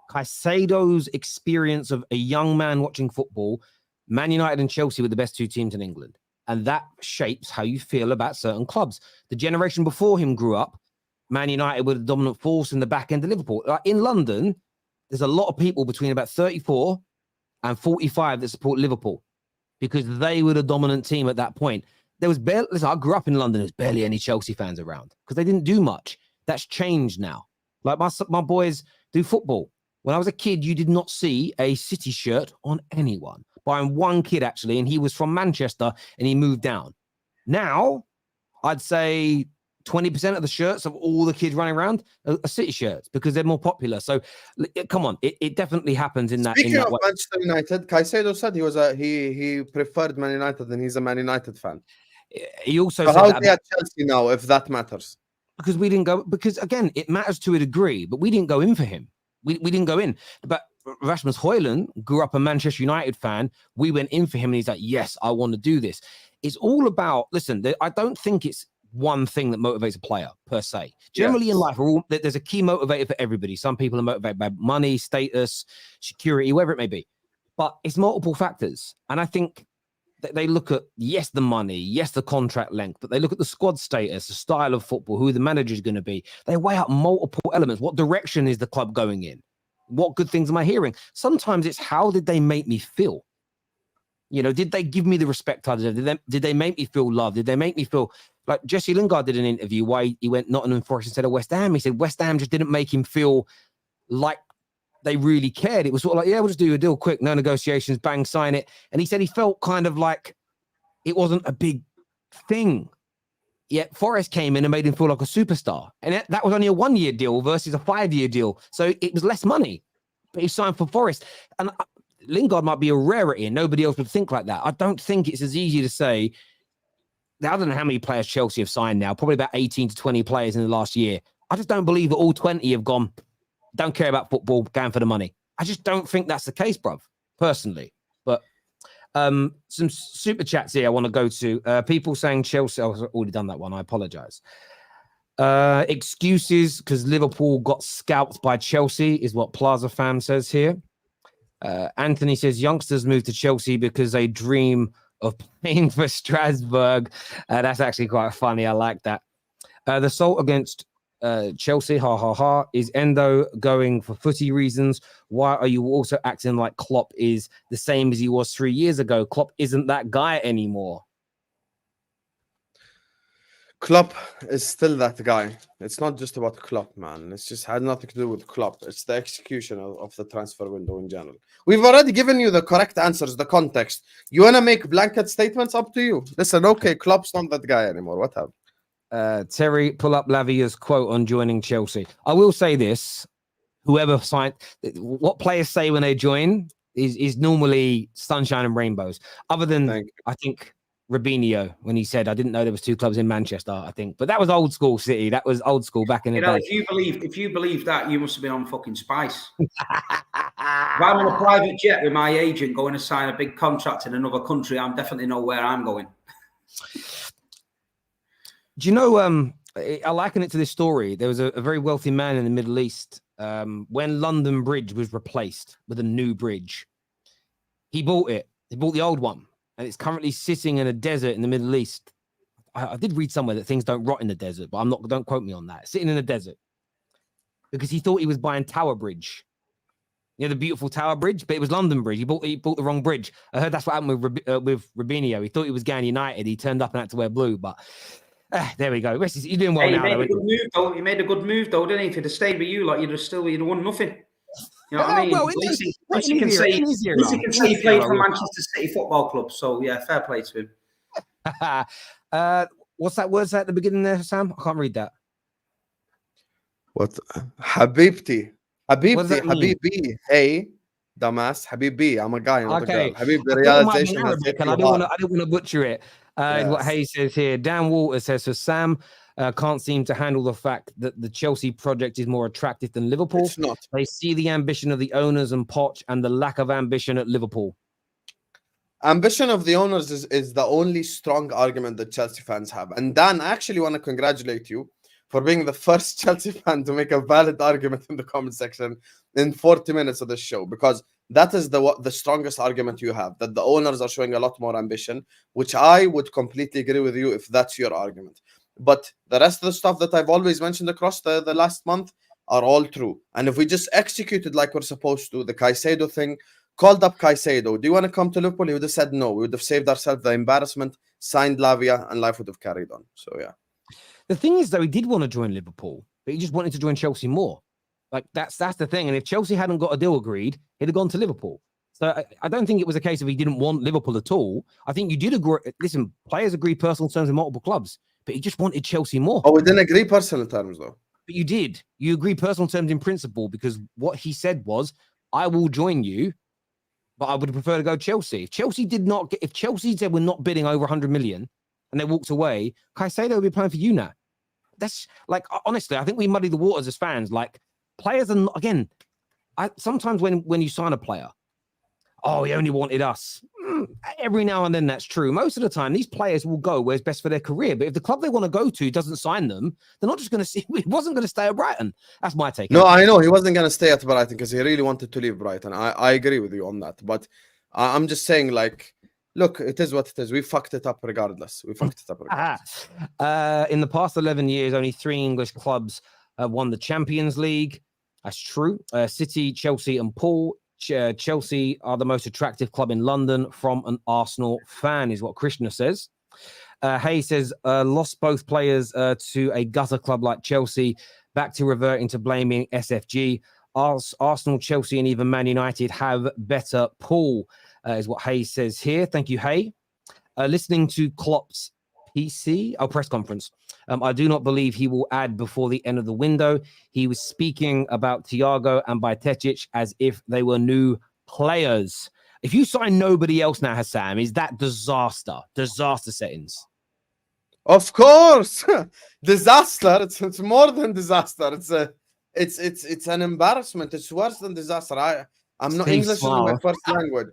Caicedo's experience of a young man watching football, Man United and Chelsea were the best 2 teams in England. And that shapes how you feel about certain clubs. The generation before him grew up, Man United were the dominant force in the back end of Liverpool. In London, there's a lot of people between about 34 and 45 that support Liverpool because they were the dominant team at that point. There was barely, listen, I grew up in London, there was barely any Chelsea fans around because they didn't do much. That's changed now. Like my boys do football. When I was a kid, you did not see a City shirt on anyone. Buying one kid, actually, and he was from Manchester, and he moved down. Now, I'd say 20% of the shirts of all the kids running around are City shirts because they're more popular. So, come on, it definitely happens in that. Speaking in that of way. Manchester United, Caicedo said he preferred Man United and he's a Man United fan. He also So said how's that he at Chelsea now, if that matters? because we didn't go. Because again, it matters to a degree, but we didn't go in for him. We didn't go in. But Rasmus Højlund grew up a Manchester United fan. We went in for him, and he's like, "Yes, I want to do this." It's all about. Listen, I don't think it's one thing that motivates a player per se. Generally in life, there's a key motivator for everybody. Some people are motivated by money, status, security, whatever it may be. But it's multiple factors, and I think that they look at yes, the money, yes, the contract length, but they look at the squad status, the style of football, who the manager is going to be. They weigh up multiple elements. What direction is the club going in? What good things am I hearing? Sometimes it's how did they make me feel? You know, did they give me the respect I deserve? Did they make me feel loved? Did they make me feel like Jesse Lingard did an interview why he went Nottingham Forest instead of West Ham? He said West Ham just didn't make him feel like they really cared. It was sort of like, yeah, we'll just do a deal quick, no negotiations, bang, sign it. And he said he felt kind of like it wasn't a big thing. Yet Forest came in and made him feel like a superstar. And that was only a 1 year deal versus a 5 year deal. So it was less money. But he signed for Forest. And Lingard might be a rarity and nobody else would think like that. I don't think it's as easy to say. I don't know how many players Chelsea have signed now, probably about 18 to 20 players in the last year. I just don't believe that all 20 have gone, don't care about football, going for the money. I just don't think that's the case, bruv, personally. But some super chats here I want to go to. People saying Chelsea, I've already done that one. I apologize. Excuses because Liverpool got scalped by Chelsea is what Plaza Fam says here. Anthony says youngsters move to Chelsea because they dream of playing for Strasbourg. That's actually quite funny. I like that. The assault against Chelsea, ha ha ha. Is Endo going for footy reasons? Why are you also acting like Klopp is the same as he was 3 years ago? Klopp isn't that guy anymore. Klopp is still that guy. It's not just about Klopp, man. It's just had nothing to do with Klopp. It's the execution of the transfer window in general. We've already given you the correct answers, the context. You want to make blanket statements? Up to you. Listen, okay, Klopp's not that guy anymore. What happened? Terry, pull up Lavia's quote on joining Chelsea. I will say this. Whoever signed, what players say when they join is normally sunshine and rainbows. Other than, I think, Robinho, when he said, I didn't know there was 2 clubs in Manchester, I think. But that was old school City. That was old school back in the day. If you believe that, you must have been on fucking spice. If I'm on a private jet with my agent going to sign a big contract in another country, I definitely know where I'm going. Do you know, I liken it to this story. There was a very wealthy man in the Middle East. When London Bridge was replaced with a new bridge, he bought it. He bought the old one. And it's currently sitting in a desert in the Middle East. I did read somewhere that things don't rot in the desert, but don't quote me on that. Sitting in a desert. Because he thought he was buying Tower Bridge. You know, the beautiful Tower Bridge, but it was London Bridge. He bought the wrong bridge. I heard that's what happened with Robinho. He thought he was going United. He turned up and had to wear blue, but there we go. You're doing well now. He made a good move, though, didn't he? If he'd have stayed with you, like you'd have won nothing. You know what I mean? Well, at least he can say he played for Manchester City Football Club. So, yeah, fair play to him. What's that word at the beginning there, Sam? I can't read that. What? Habibti. Habibi, hey, dumbass, Habibi, I'm a guy, not a girl. Habibi, the I thought it might be realization has Arabic, hit and you I didn't hard. want to butcher it. Is what Yes. Hayes says here. Dan Walter says, so Sam can't seem to handle the fact that the Chelsea project is more attractive than Liverpool. It's not. They see the ambition of the owners and Poch and the lack of ambition at Liverpool. Ambition of the owners is the only strong argument that Chelsea fans have. And Dan, I actually want to congratulate you for being the first Chelsea fan to make a valid argument in the comment section in 40 minutes of the show, because that is the strongest argument you have, that the owners are showing a lot more ambition, which I would completely agree with you if that's your argument. But the rest of the stuff that I've always mentioned across the last month are all true. And if we just executed like we're supposed to, the Caicedo thing, called up Caicedo, do you want to come to Liverpool? He would have said no. We would have saved ourselves the embarrassment, signed Lavia, and life would have carried on. So, yeah. The thing is, though, he did want to join Liverpool, but he just wanted to join Chelsea more. Like, that's the thing. And if Chelsea hadn't got a deal agreed, he'd have gone to Liverpool. So I don't think it was a case of he didn't want Liverpool at all. I think you did agree. Listen, players agree personal terms in multiple clubs, but he just wanted Chelsea more. Oh, we didn't agree personal terms, though. But you did. You agreed personal terms in principle, because what he said was, I will join you, but I would prefer to go Chelsea. If Chelsea if Chelsea said we're not bidding over 100 million and they walked away, Caicedo would be playing for you now. That's like, honestly, I think we muddy the waters as fans. Like, players are not, again, sometimes when you sign a player, oh, he only wanted us. Every now and then that's true. Most of the time, these players will go where it's best for their career. But if the club they want to go to doesn't sign them, they're not just going to see. He wasn't going to stay at Brighton. That's my take. No, I know he wasn't going to stay at Brighton because he really wanted to leave Brighton. I agree with you on that. But I'm just saying, like, look, it is what it is. We fucked it up regardless. In the past 11 years, only 3 English clubs have won the Champions League. That's true. City, Chelsea, and Paul. Chelsea are the most attractive club in London from an Arsenal fan, is what Krishna says. Hay says, lost both players to a gutter club like Chelsea, back to reverting to blaming SFG. Arsenal, Chelsea, and even Man United have better pull, is what Hay says here. Thank you, Hay. Listening to Klopp's press conference. I do not believe he will add before the end of the window. He was speaking about Thiago and Bajcetic as if they were new players. If you sign nobody else now, Husam, is that disaster settings? Of course, disaster. It's more than disaster. It's an embarrassment. It's worse than disaster. I'm not English isn't my first language.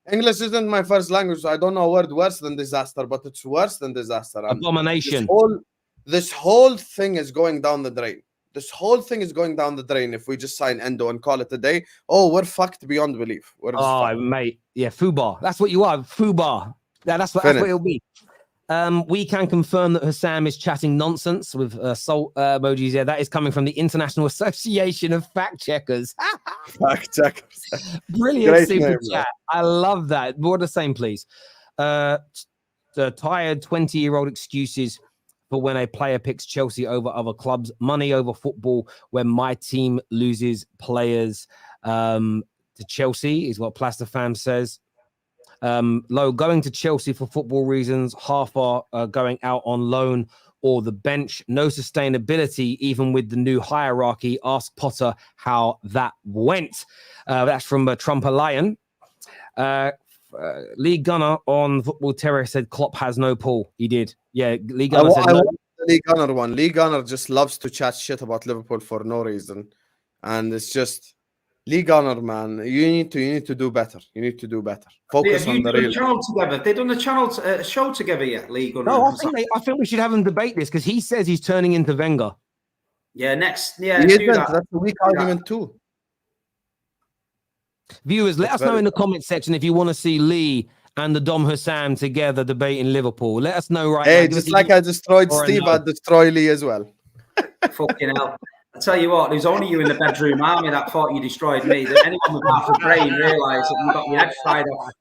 English isn't my first language, so I don't know a word worse than disaster, but it's worse than disaster. Abomination. This whole thing is going down the drain. This whole thing is going down the drain if we just sign Endo and call it a day. Oh, we're fucked beyond belief. Mate. Yeah, Fubar. That's what you are. Fubar. That's what it'll be. We can confirm that Husam is chatting nonsense with salt emojis. Yeah, that is coming from the International Association of Fact Checkers. Fact checkers. Brilliant Great super name, chat. I love that. More the same, please. The tired 20-year-old excuses for when a player picks Chelsea over other clubs, money over football, when my team loses players to Chelsea, is what Plaster Fam says. Low going to Chelsea for football reasons, half are going out on loan or the bench. No sustainability, even with the new hierarchy. Ask Potter how that went. That's from Trumper Lion. Lee Gunner on Football Terrace said Klopp has no pull. He did. Yeah, Lee Gunner said no. The Lee Gunner one. Lee Gunner just loves to chat shit about Liverpool for no reason. And it's just Lee Gunner, man. You need to do better. You need to do better. Focus on the real. Together. They done a show together yet, Lee Gunner? No, I think we should have them debate this because he says he's turning into Wenger. Yeah, next. Yeah, that's a weak argument too. Viewers, let us know in the comment section if you want to see Lee and the Dom Husam together debating Liverpool. Let us know right now. Hey, just like I destroyed Steve, I'd destroy Lee as well. Fucking hell. I tell you what, there's only you in the bedroom army that thought you destroyed me. That anyone with half a brain realised that you got your head fried off.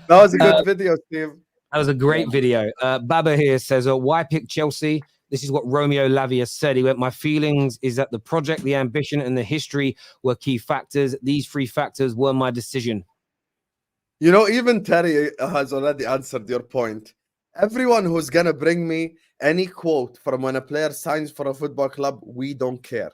That was a good video, Steve. That was a great video. Baba here says, why pick Chelsea? This is what Romeo Lavia said. He went, my feelings is that the project, the ambition, and the history were key factors. These 3 factors were my decision. You know, even Terry has already answered your point. Everyone who's going to bring me any quote from when a player signs for a football club, we don't care.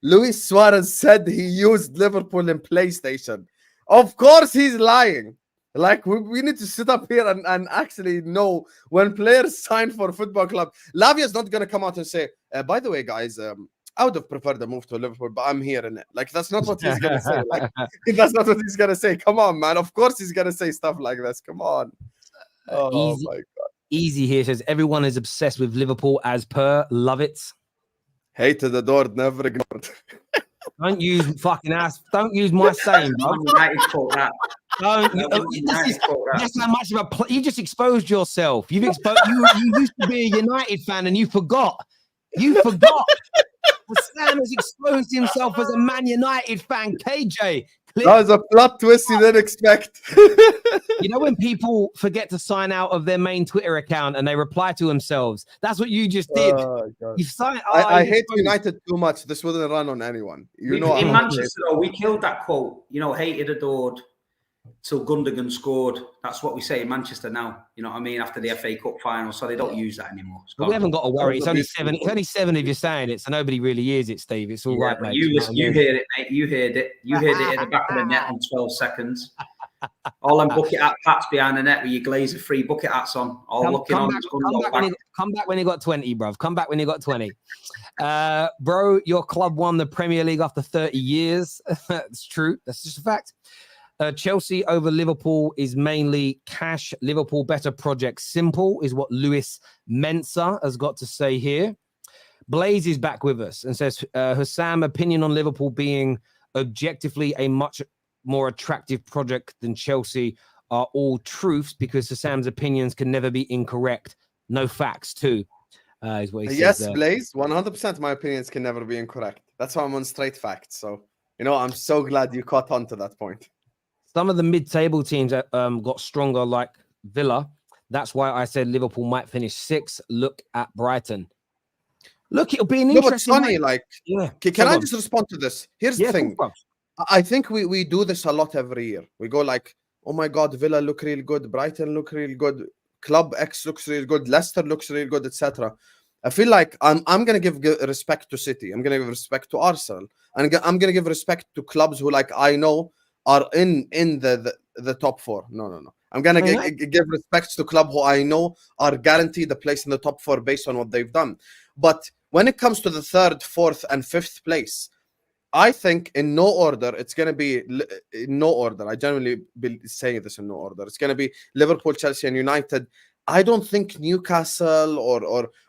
Luis Suarez said he used Liverpool in PlayStation. Of course he's lying. Like, we need to sit up here and actually know when players sign for a football club. Lavia's not going to come out and say, by the way, guys, I would have preferred the move to Liverpool, but I'm here in it. Like, that's not what he's going to say. Like, that's not what he's going to say. Come on, man. Of course he's going to say stuff like this. Come on. Oh, my God. Easy here says, everyone is obsessed with Liverpool as per. Love it. Hated, adored, never ignored. Don't use fucking ass. Don't use my saying, bro. Don't. That's how much of a. You just exposed yourself. You've exposed. You used to be a United fan and you forgot. You forgot. Sam has exposed himself as a Man United fan. KJ. That was a plot twist you didn't expect. You know when people forget to sign out of their main Twitter account and they reply to themselves? That's what you just did. You signed. I hate United too much. This wouldn't run on anyone. You know, in Manchester, though, we killed that quote. You know, hated, adored till Gundogan scored. That's what we say in Manchester now. You know what I mean? After the FA Cup final, so they don't use that anymore. Well, we haven't got to worry. It's only 7. It's only 7 if you're saying it, so nobody really hears it, Steve. It's all right, mate. You heard it, mate. You heard it. You heard it at the back of the net in 12 seconds. All them bucket hat pats behind the net with your Glazer free bucket hats on. Come back when you got 20, bruv. Come back when you got 20. Bro, your club won the Premier League after 30 years. That's true. That's just a fact. Chelsea over Liverpool is mainly cash. Liverpool better project. Simple is what Luis Mensa has got to say here. Blaze is back with us and says, Husam, opinion on Liverpool being objectively a much more attractive project than Chelsea are all truths because Hussam's opinions can never be incorrect. No facts too. Is what he yes, says, Blaze, 100% my opinions can never be incorrect. That's why I'm on straight facts. So, you know, I'm so glad you caught on to that point. Some of the mid-table teams got stronger, like Villa. That's why I said Liverpool might finish 6th. Look at Brighton. Look, it'll be an interesting. But funny, like, can I just respond to this? Here's the thing. I think we do this a lot every year. We go like, oh my God, Villa look real good, Brighton look real good, Club X looks real good, Leicester looks real good, etc. I feel like I'm gonna give respect to City. I'm gonna give respect to Arsenal, and I'm gonna give respect to clubs who, like, I know are in the top 4. No. I'm gonna give respect to club who I know are guaranteed a place in the top 4 based on what they've done. But when it comes to the 3rd, 4th, and 5th place, I think in no order, it's going to be in no order. I generally be saying this in no order. It's going to be Liverpool, Chelsea, and United. I don't think Newcastle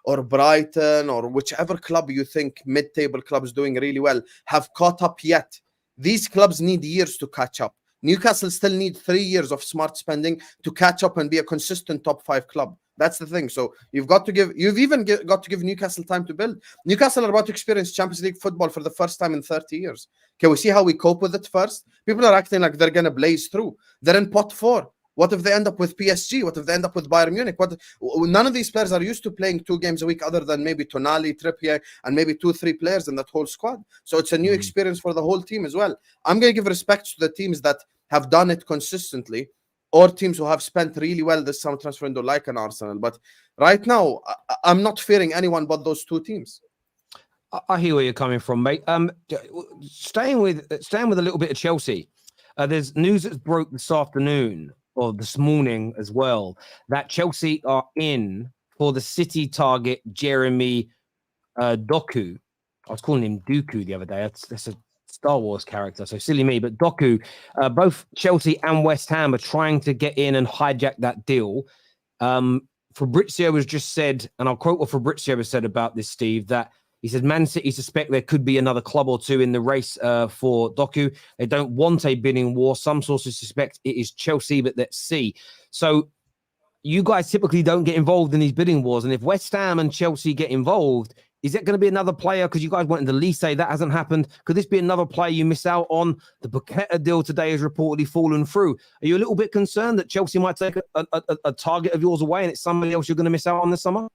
or Brighton or whichever club you think mid-table clubs doing really well have caught up yet. These clubs need years to catch up. Newcastle still need 3 years of smart spending to catch up and be a consistent top 5 club. That's the thing. So you've got to give Newcastle time to build. Newcastle are about to experience Champions League football for the first time in 30 years. Can we see how we cope with it first? People are acting like they're going to blaze through. They're in pot 4. What if they end up with PSG? What if they end up with Bayern Munich? None of these players are used to playing 2 games a week other than maybe Tonali, Trippier, and maybe 2-3 players in that whole squad. So it's a new experience for the whole team as well. I'm going to give respect to the teams that have done it consistently, or teams who have spent really well this summer transfer window, like an Arsenal. But right now, I'm not fearing anyone but those 2 teams. I hear where you're coming from, mate. Staying with a little bit of Chelsea. There's news that's broke this afternoon, or this morning as well, that Chelsea are in for the City target Jeremy Doku. I was calling him Doucoure the other day. That's a Star Wars character, so silly me. But Doku, both Chelsea and West Ham are trying to get in and hijack that deal. Fabrizio has just said, and I'll quote what Fabrizio has said about this, Steve, that he said Man City suspect there could be another club or 2 in the race for Doku. They don't want a bidding war. Some sources suspect it is Chelsea, but let's see. So you guys typically don't get involved in these bidding wars. And if West Ham and Chelsea get involved, is it going to be another player? Because you guys went into Lise, that hasn't happened. Could this be another player you miss out on? The Paqueta deal today has reportedly fallen through. Are you a little bit concerned that Chelsea might take a target of yours away and it's somebody else you're going to miss out on this summer?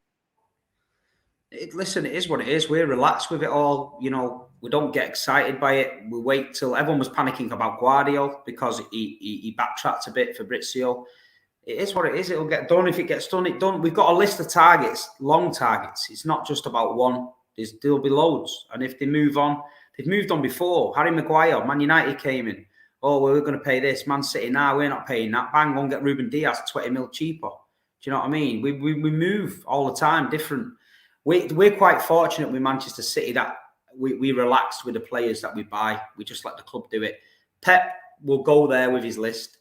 Listen, it is what it is. We're relaxed with it all. You know, we don't get excited by it. We wait till everyone was panicking about Guardiola because he backtracked a bit, Fabrizio. It is what it is. It'll get done. If it gets done, it's done. We've got a list of targets, long targets. It's not just about one. There'll be loads. And if they move on, They've moved on before. Harry Maguire, Man United came in. Oh, well, we're going to pay this. Man City, now we're not paying that. Bang, go and get Ruben Diaz 20 mil cheaper. Do you know what I mean? We move all the time, different. We're quite fortunate with Manchester City that we relaxed with the players that we buy. We just let the club do it. Pep will go there with his list.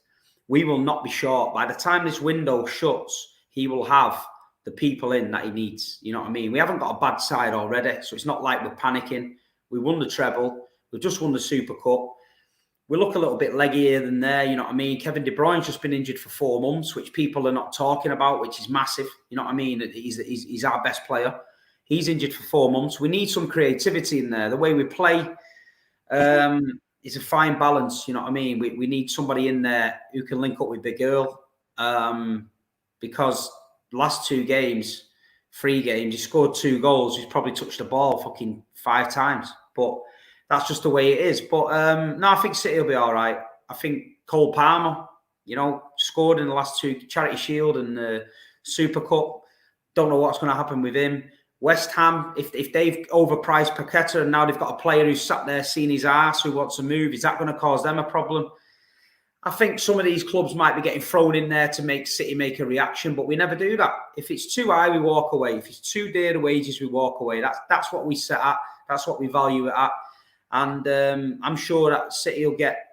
We will not be short. By the time this window shuts, he will have the people in that he needs. You know what I mean? We haven't got a bad side already, so it's not like we're panicking. We won the treble. We've just won the Super Cup. We look a little bit leggier than there, you know what I mean? Kevin De Bruyne's just been injured for 4 months, which people are not talking about, which is massive. You know what I mean? He's our best player. He's injured for 4 months. We need some creativity in there. The way we play is a fine balance, you know what I mean? We need somebody in there who can link up with Big Earl, because last 2 games, 3 games, he scored 2 goals. He's probably touched the ball fucking 5 times. But that's just the way it is. But no, I think City will be all right. I think Cole Palmer, you know, scored in the last 2 Charity Shield and the Super Cup. Don't know what's going to happen with him. West Ham, if they've overpriced Paqueta and now they've got a player who's sat there seeing his arse who wants to move, is that going to cause them a problem? I think some of these clubs might be getting thrown in there to make City make a reaction, but we never do that. If it's too high, we walk away. If it's too dear the wages, we walk away. That's what we set at. That's what we value it at. And I'm sure that City will get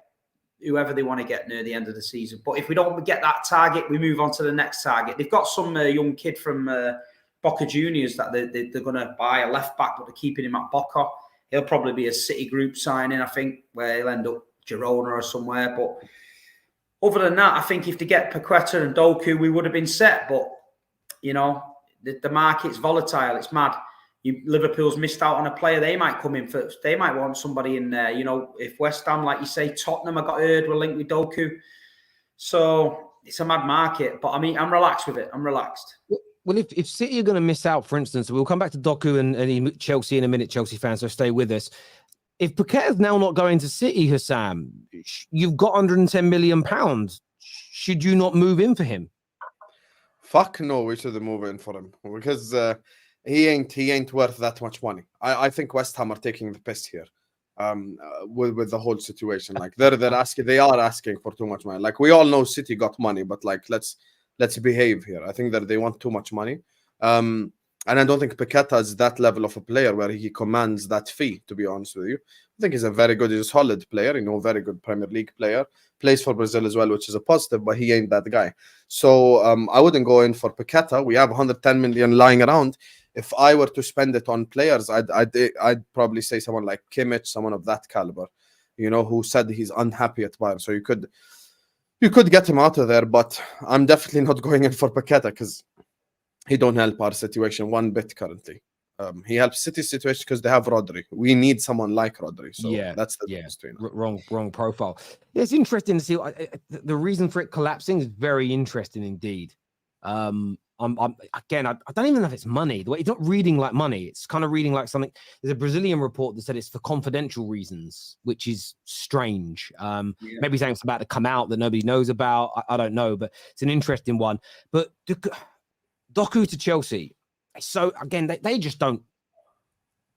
whoever they want to get near the end of the season. But if we don't get that target, we move on to the next target. They've got some young kid from Boca Juniors that they're going to buy, a left back, but they're keeping him at Boca. He'll probably be a City group signing, I think, where he'll end up Girona or somewhere. But other than that, I think if they get Paqueta and Doku, we would have been set. But, you know, the market's volatile. It's mad. Liverpool's missed out on a player. They might come in first. They might want somebody in there. You know, if West Ham, like you say, Tottenham, I got heard, were linked with Doku. So it's a mad market. But I mean, I'm relaxed with it. I'm relaxed. Well, if City are going to miss out, for instance, we'll come back to Doku and Chelsea in a minute, Chelsea fans, so stay with us. If Paqueta's now not going to City, Husam, you've got £110 million. Should you not move in for him? Fuck no, we should move in for him because he ain't worth that much money. I think West Ham are taking the piss here, with the whole situation. Like they are asking for too much money. Like we all know City got money, but like let's behave here. I think that they want too much money. And I don't think Paqueta is that level of a player where he commands that fee, to be honest with you. I think he's he's a solid player, you know, very good Premier League player. Plays for Brazil as well, which is a positive, but he ain't that guy. So I wouldn't go in for Paqueta. We have 110 million lying around. If I were to spend it on players, I'd probably say someone like Kimmich, someone of that caliber, you know, who said he's unhappy at Bayern. So you could get him out of there, but I'm definitely not going in for Paqueta because he don't help our situation one bit currently. He helps City's situation because they have Rodri. We need someone like Rodri. So yeah, that's the difference between us. Wrong profile. Yeah, it's interesting to see. The reason for it collapsing is very interesting indeed. Again, I don't even know if it's money. The way it's not reading like money. It's kind of reading like something. There's a Brazilian report that said it's for confidential reasons, which is strange. Maybe something's about to come out that nobody knows about. I don't know, but it's an interesting one. But Doku to Chelsea. So again, they just don't.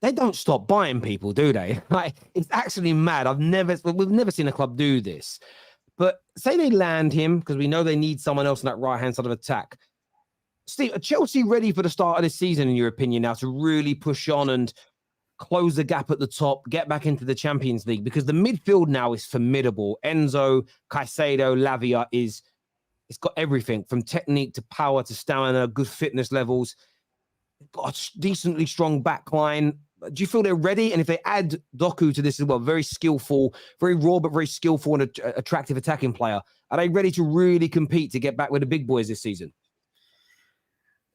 They don't stop buying people, do they? Like it's actually mad. We've never seen a club do this. But say they land him because we know they need someone else on that right hand side of attack. Steve, are Chelsea ready for the start of this season, in your opinion, now to really push on and close the gap at the top, get back into the Champions League? Because the midfield now is formidable. Enzo, Caicedo, Lavia it's got everything from technique to power to stamina, good fitness levels. Got a decently strong back line. Do you feel they're ready? And if they add Doku to this as well, very skillful, very raw, but very skillful and attractive attacking player, are they ready to really compete to get back with the big boys this season?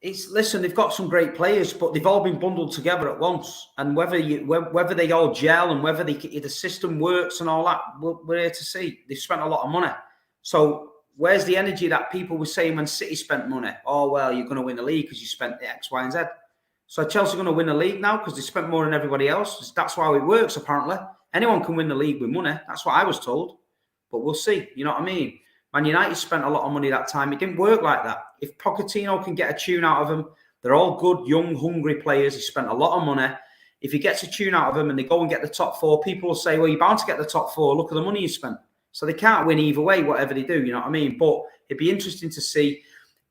Listen, they've got some great players, but they've all been bundled together at once. And whether they all gel and whether the system works and all that, we're here to see. They've spent a lot of money. So where's the energy that people were saying when City spent money? Oh, well, you're going to win the league because you spent the X, Y, and Z. So Chelsea are going to win the league now because they spent more than everybody else. That's how it works, apparently. Anyone can win the league with money. That's what I was told. But we'll see. You know what I mean? Man United spent a lot of money that time. It didn't work like that. If Pochettino can get a tune out of them, they're all good, young, hungry players. He spent a lot of money. if he gets a tune out of them and they go and get the top 4, people will say, well, you're bound to get the top 4. Look at the money you spent. So they can't win either way, whatever they do. You know what I mean? But it'd be interesting to see.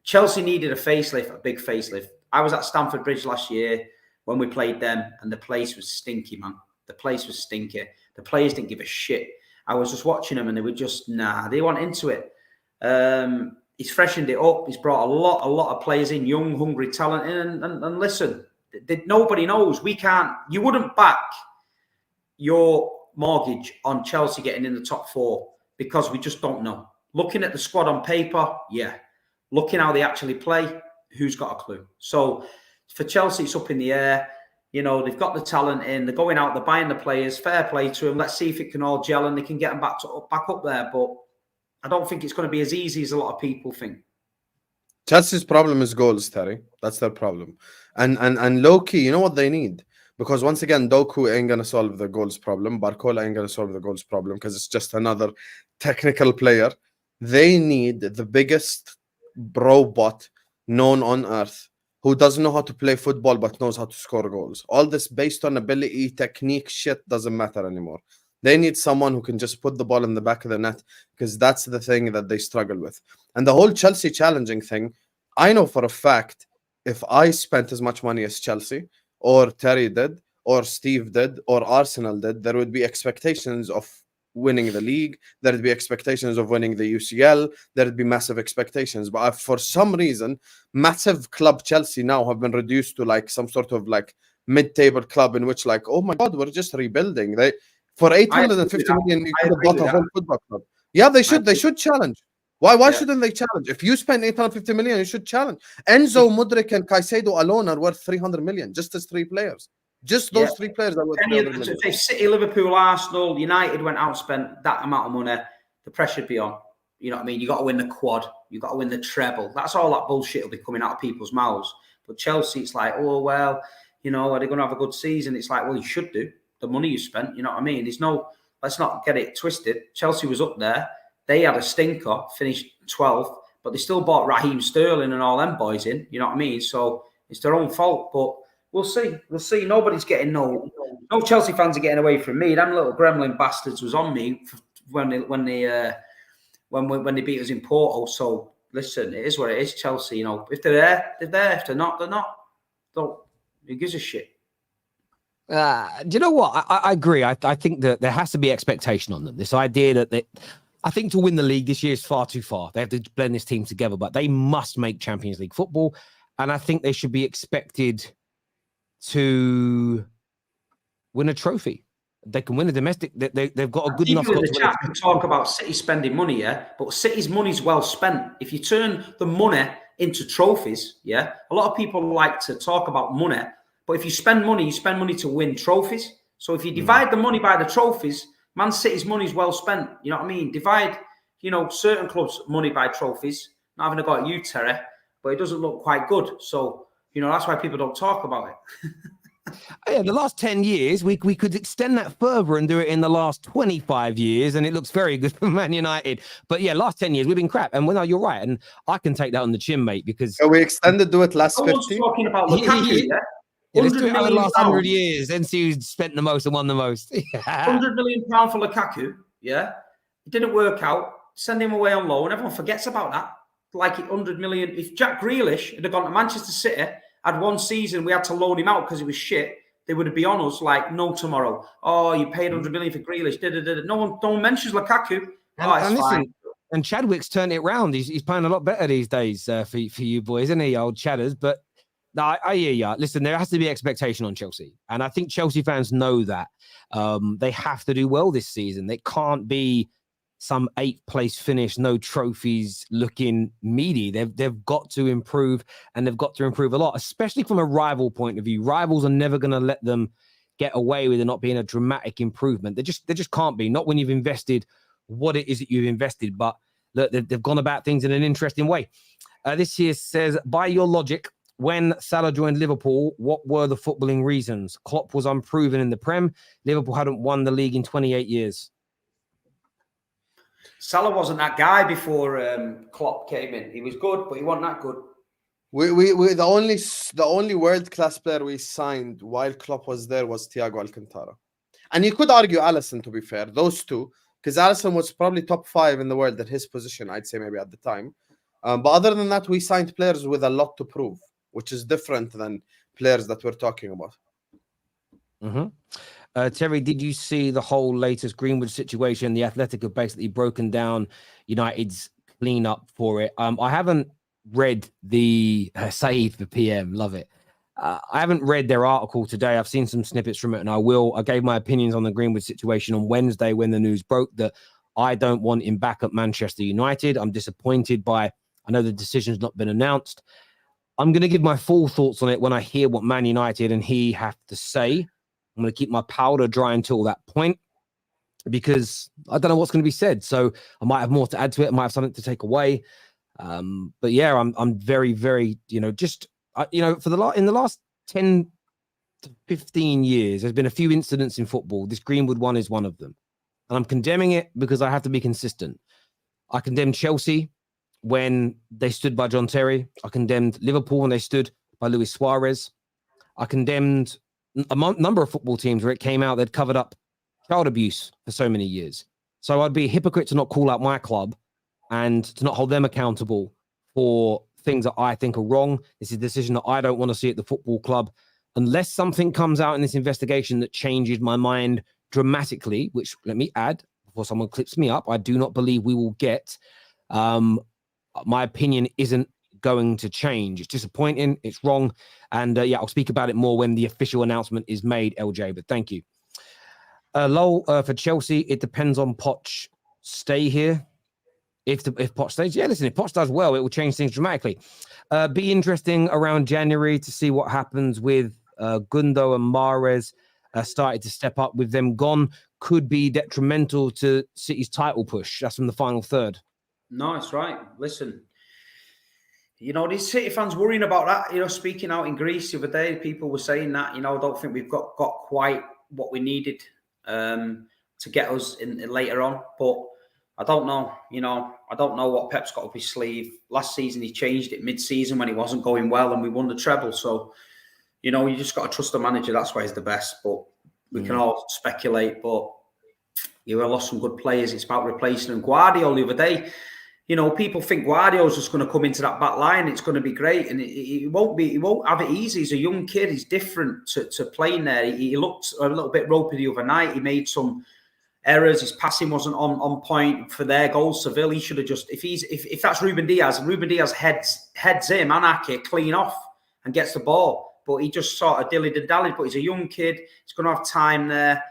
Chelsea needed a facelift, a big facelift. I was at Stamford Bridge last year when we played them, and the place was stinky, man. The place was stinky. The players didn't give a shit. I was just watching them, and they were just, they weren't into it. He's freshened it up. He's brought a lot of players in, young, hungry talent in. And listen, nobody knows. We can't. You wouldn't back your mortgage on Chelsea getting in the top 4 because we just don't know. Looking at the squad on paper, yeah. Looking how they actually play, who's got a clue? So for Chelsea, it's up in the air. You know, they've got the talent in. They're going out. They're buying the players. Fair play to them. Let's see if it can all gel and they can get them back up there. But I don't think it's going to be as easy as a lot of people think. Chelsea's problem is goals, Terry. That's their problem. And low-key, you know what they need? Because once again, Doku ain't going to solve the goals problem. Barcola ain't going to solve the goals problem because it's just another technical player. They need the biggest robot known on earth who doesn't know how to play football but knows how to score goals. All this based on ability, technique, shit doesn't matter anymore. They need someone who can just put the ball in the back of the net because that's the thing that they struggle with. And the whole Chelsea challenging thing, I know for a fact if I spent as much money as Chelsea or Terry did or Steve did or Arsenal did, there would be expectations of winning the league. There'd be expectations of winning the UCL. There'd be massive expectations. But for some reason, massive club Chelsea now have been reduced to like some sort of like mid-table club in which like, oh my God, we're just rebuilding. They for 850 million, you could have bought a whole football club. Yeah, they should. They should challenge. Why shouldn't they challenge? If you spend 850 million, you should challenge. Enzo, Mudryk, and Caicedo alone are worth 300 million, just as 3 players. Just those 3 players are worth 300 million. If City, Liverpool, Arsenal, United went out and spent that amount of money, the pressure would be on. You know what I mean? You got to win the quad. You got to win the treble. That's all that bullshit will be coming out of people's mouths. But Chelsea, it's like, oh, well, you know, are they going to have a good season? It's like, well, you should do. The money you spent, you know what I mean? Let's not get it twisted. Chelsea was up there. They had a stinker, finished 12th, but they still bought Raheem Sterling and all them boys in, you know what I mean? So it's their own fault, but we'll see. We'll see. Nobody's getting no Chelsea fans are getting away from me. Them little gremlin bastards was on me when they beat us in Porto. So listen, it is what it is. Chelsea, you know, if they're there, they're there. If they're not, they're not. So who gives a shit? Do you know what? I agree. I think that there has to be expectation on them. This idea that I think to win the league this year is far too far. They have to blend this team together, but they must make Champions League football. And I think they should be expected to win a trophy. They can win a domestic. They've got a good enough. People in the chat can talk about City spending money, yeah, but City's money's well spent. If you turn the money into trophies, yeah, a lot of people like to talk about money, but if you spend money, you spend money to win trophies. So if you divide the money by the trophies, Man City's money's well spent. You know what I mean? Divide, you know, certain clubs' money by trophies. Not having a go at you, Terry, but it doesn't look quite good. So, you know, that's why people don't talk about it. Yeah, the last 10 years, we could extend that further and do it in the last 25 years, and it looks very good for Man United. But yeah, last 10 years, we've been crap. And well, you're right. And I can take that on the chin, mate, because... So we extended to it last 50? Talking about Lukaku, yeah? Yeah, let's do it over the last 100 years. Then see who's spent the most and won the most. £100 million for Lukaku, yeah? It didn't work out. Send him away on loan. Everyone forgets about that. Like 100 million. If Jack Grealish had gone to Manchester City, had one season, we had to loan him out because he was shit, they would be on us like no tomorrow. Oh, you paid 100 million for Grealish. No one mentions Lukaku. And listen, and Chadwick's turned it round. He's playing a lot better these days for you boys, isn't he, old Chadders? But no, I hear you. Listen, there has to be expectation on Chelsea. And I think Chelsea fans know that. They have to do well this season. They can't be some 8th place finish, no trophies, looking meaty. They've got to improve, and they've got to improve a lot, especially from a rival point of view. Rivals are never going to let them get away with it not being a dramatic improvement. They just can't be. Not when you've invested what it is that you've invested. But look, they've gone about things in an interesting way. This here says, by your logic, when Salah joined Liverpool, what were the footballing reasons? Klopp was unproven in the Prem. Liverpool hadn't won the league in 28 years. Salah wasn't that guy before Klopp came in. He was good, but he wasn't that good. We the only world class player we signed while Klopp was there was Thiago Alcantara, and you could argue Alisson, to be fair, those two, because Alisson was probably top 5 in the world at his position, I'd say maybe at the time. But other than that, we signed players with a lot to prove, which is different than players that we're talking about. Terry, did you see the whole latest Greenwood situation? The Athletic have basically broken down United's cleanup for it. I haven't read the Saeed for PM, love it. I haven't read their article today. I've seen some snippets from it, and I will. I gave my opinions on the Greenwood situation on Wednesday when the news broke that I don't want him back at Manchester United. I'm disappointed by, I know the decision's not been announced. I'm going to give my full thoughts on it when I hear what Man United and he have to say. I'm going to keep my powder dry until that point because I don't know what's going to be said. So I might have more to add to it. I might have something to take away. But yeah, I'm very, very, in the last 10 to 15 years, there's been a few incidents in football. This Greenwood one is one of them. And I'm condemning it because I have to be consistent. I condemned Chelsea when they stood by John Terry. I condemned Liverpool when they stood by Luis Suarez. I condemned a number of football teams where it came out they'd covered up child abuse for so many years. So I'd be a hypocrite to not call out my club and to not hold them accountable for things that I think are wrong. This is a decision that I don't want to see at the football club. Unless something comes out in this investigation that changes my mind dramatically, which, let me add, before someone clips me up, I do not believe we will get. My opinion isn't going to change. It's disappointing. It's wrong. And I'll speak about it more when the official announcement is made, LJ, but thank you. Lol, for Chelsea, it depends on Poch stay here. If Poch stays, listen, if Poch does well, it will change things dramatically. Be interesting around January to see what happens with Gundo and Mahrez started to step up. With them gone, could be detrimental to City's title push. That's from the final third. No, it's right. Listen, these City fans worrying about that. Speaking out in Greece the other day, people were saying that, I don't think we've got quite what we needed to get us in later on. But I don't know. I don't know what Pep's got up his sleeve. Last season, he changed it mid-season when he wasn't going well and we won the treble. So, you just got to trust the manager. That's why he's the best. But we can all speculate. But you lost some good players. It's about replacing them. Guardiola the other day, people think Guardiola's just going to come into that back line. It's going to be great. And it won't be. He won't have it easy. He's a young kid. He's different to playing there. He looked a little bit ropey the other night. He made some errors. His passing wasn't on point for their goal. Seville, he should have just, if that's Ruben Diaz heads him, Anaki, clean off and gets the ball. But he just sort of dillied and dallied. But he's a young kid. He's going to have time there,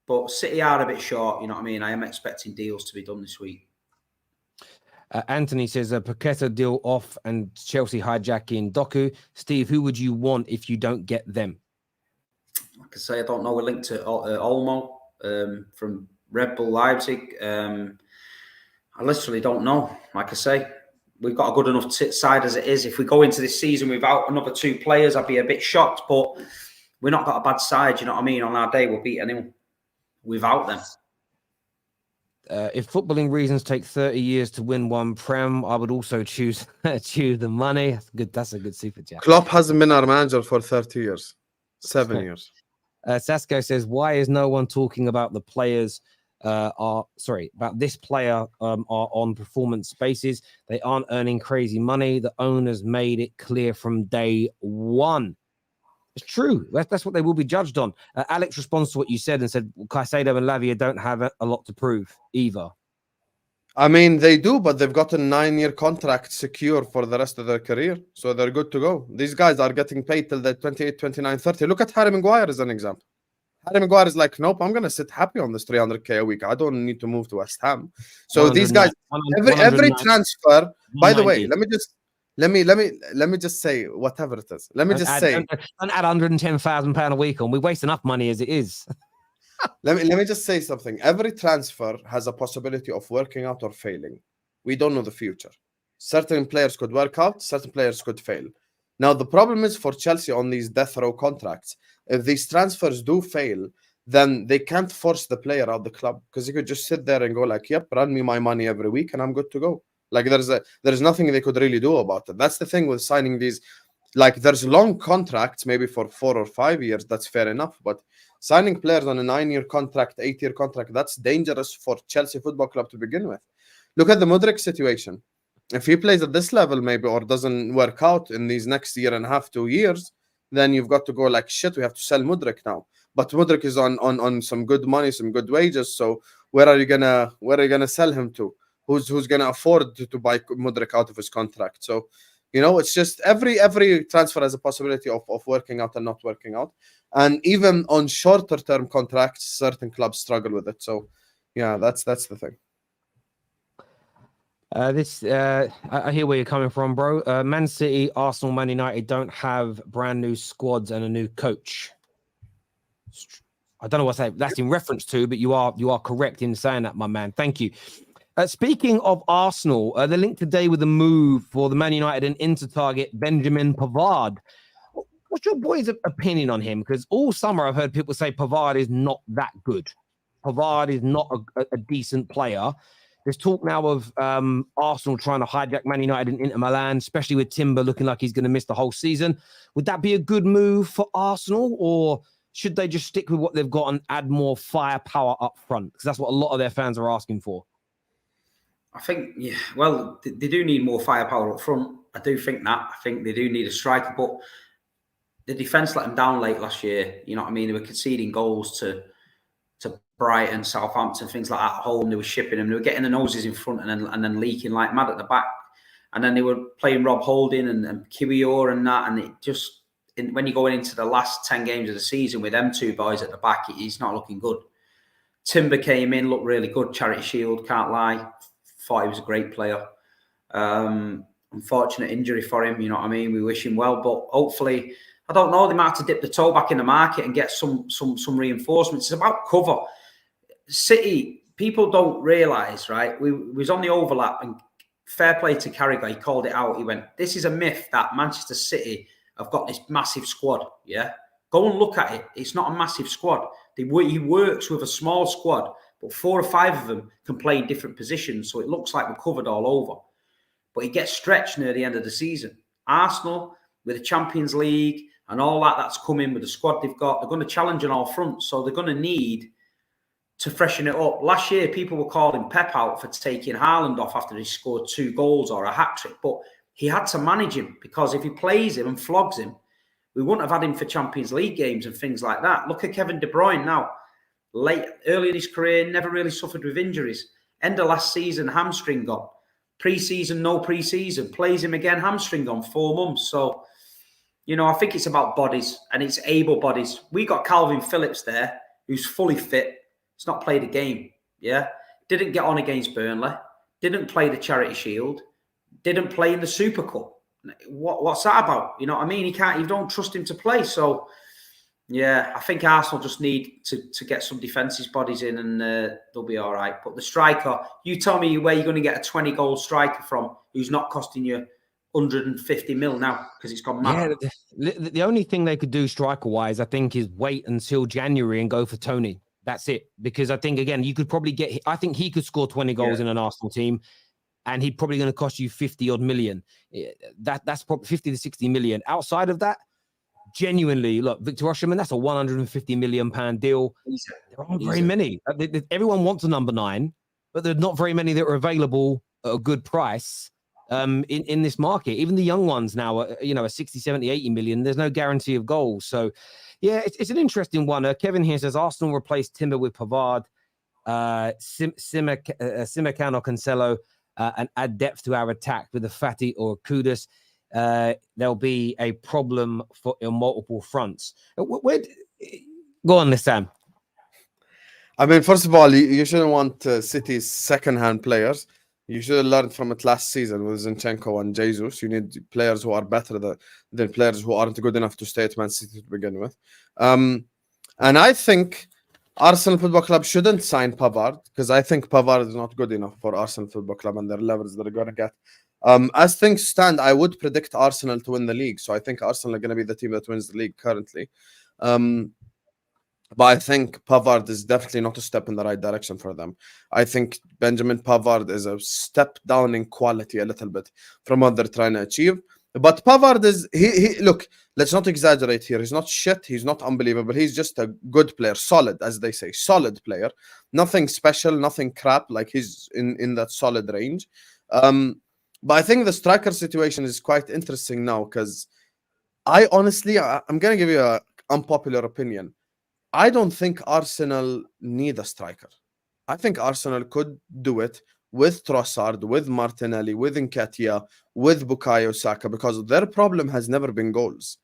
But City are a bit short, you know what I mean? I am expecting deals to be done this week. Anthony says, Paqueta deal off and Chelsea hijacking Doku. Steve, who would you want if you don't get them? Like I say, I don't know. We're linked to Olmo from Red Bull Leipzig. I literally don't know. Like I say, we've got a good enough side as it is. If we go into this season without another 2 players, I'd be a bit shocked. But we're not got a bad side, you know what I mean? On our day, we'll beat anyone without them. If footballing reasons take 30 years to win one Prem, I would also choose the money. That's a good super chat. Klopp hasn't been our manager for 30 years. 7 years. Sasko says, why is no one talking about the players about this player are on performance basis? They aren't earning crazy money. The owners made it clear from day one. It's true. That's what they will be judged on. Alex responds to what you said and said, Caicedo and Lavia don't have a lot to prove either. I mean, they do, but they've got a 9-year contract secure for the rest of their career. So they're good to go. These guys are getting paid till they're 28, 29, 30. Look at Harry Maguire as an example. Harry Maguire is like, nope, I'm going to sit happy on this 300k a week. I don't need to move to West Ham. So these guys, every transfer, by the way, let me just say whatever it is. Let me just say, don't add £110,000 a week on. We waste enough money as it is. let me just say something. Every transfer has a possibility of working out or failing. We don't know the future. Certain players could work out, certain players could fail. Now the problem is for Chelsea on these death row contracts. If these transfers do fail, then they can't force the player out the club because he could just sit there and go like, yep, run me my money every week and I'm good to go. Like there's nothing they could really do about it. That's the thing with signing these. Like there's long contracts, maybe for 4 or 5 years. That's fair enough. But signing players on a 9-year contract, 8-year contract, that's dangerous for Chelsea Football Club to begin with. Look at the Mudryk situation. If he plays at this level, maybe, or doesn't work out in these next year and a half, 2 years, then you've got to go like, shit, we have to sell Mudryk now. But Mudryk is on some good money, some good wages. So where are you gonna sell him to? Who's gonna afford to buy Mudryk out of his contract? So, it's just every transfer has a possibility of working out and not working out. And even on shorter term contracts, certain clubs struggle with it. So yeah, that's the thing. I hear where you're coming from, bro. Man City, Arsenal, Man United don't have brand new squads and a new coach. I don't know what that's in reference to, but you are correct in saying that, my man. Thank you. Speaking of Arsenal, they're linked today with a move for the Man United and Inter target Benjamin Pavard. What's your boy's opinion on him? Because all summer I've heard people say Pavard is not that good. Pavard is not a decent player. There's talk now of Arsenal trying to hijack Man United and Inter Milan, especially with Timber looking like he's going to miss the whole season. Would that be a good move for Arsenal, or should they just stick with what they've got and add more firepower up front? Because that's what a lot of their fans are asking for. I think, they do need more firepower up front. I do think that. I think they do need a striker, but the defence let them down late last year. You know what I mean? They were conceding goals to Brighton, Southampton, things like that at home. They were shipping them. They were getting the noses in front and then leaking like mad at the back. And then they were playing Rob Holding and Kiwior and that. And it just, when you're going into the last 10 games of the season with them two boys at the back, it's not looking good. Timber came in, looked really good. Charity Shield, can't lie. Thought he was a great player. Unfortunate injury for him, you know what I mean? We wish him well, but hopefully, I don't know, they might have to dip the toe back in the market and get some reinforcements. It's about cover. City, people don't realise, right? We was on the overlap, and fair play to Carragher, he called it out. He went, this is a myth that Manchester City have got this massive squad, yeah? Go and look at it. It's not a massive squad. He works with a small squad, but 4 or 5 of them can play in different positions, so it looks like we're covered all over. But he gets stretched near the end of the season. Arsenal, with the Champions League and all that's coming with the squad they've got, they're going to challenge on all fronts, so they're going to need to freshen it up. Last year, people were calling Pep out for taking Haaland off after he scored 2 goals or a hat-trick, but he had to manage him, because if he plays him and flogs him, we wouldn't have had him for Champions League games and things like that. Look at Kevin De Bruyne now. Early in his career, never really suffered with injuries. End of last season, hamstring gone. Pre-season, no pre-season. Plays him again, hamstring gone, 4 months. So, I think it's about bodies, and it's able bodies. We got Calvin Phillips there, who's fully fit. He's not played a game, yeah? Didn't get on against Burnley. Didn't play the Charity Shield. Didn't play in the Super Cup. What's that about? You know what I mean? You don't trust him to play. So, yeah, I think Arsenal just need to get some defensive bodies in, and they'll be all right. But the striker, you tell me where you're going to get a 20-goal striker from who's not costing you 150 mil now, because it's gone mad. Yeah, the only thing they could do striker-wise, I think, is wait until January and go for Tony. That's it. Because I think, again, you could probably I think he could score 20 goals in an Arsenal team, and he's probably going to cost you 50-odd million. That's probably 50 to 60 million. Outside of that, genuinely, look, Victor Osimhen, that's a 150 million pound deal. There aren't very many. Everyone wants a number 9, but there's not very many that are available at a good price in this market. Even the young ones now are, a 60, 70, 80 million. There's no guarantee of goals. So, yeah, it's an interesting one. Kevin here says Arsenal replaced Timber with Pavard, Simicano or Cancelo, and add depth to our attack with a Fati or a Kudus. There'll be a problem on multiple fronts. Go on, Sam. I mean, first of all, you shouldn't want City's second-hand players. You should have learned from it last season with Zinchenko and Jesus. You need players who are better than players who aren't good enough to stay at Man City to begin with. And I think Arsenal Football Club shouldn't sign Pavard, because I think Pavard is not good enough for Arsenal Football Club and their levels they're going to get. As things stand, I would predict Arsenal to win the league. So I think Arsenal are going to be the team that wins the league currently. But I think Pavard is definitely not a step in the right direction for them. I think Benjamin Pavard is a step down in quality a little bit from what they're trying to achieve. But Pavard is, he look, let's not exaggerate here. He's not shit. He's not unbelievable. He's just a good player, solid, as they say, solid player. Nothing special, nothing crap. Like he's in that solid range. But I think the striker situation is quite interesting now because I'm going to give you an unpopular opinion. I don't think Arsenal need a striker. I think Arsenal could do it with Trossard, with Martinelli, with Nketiah, with Bukayo Saka, because their problem has never been goals.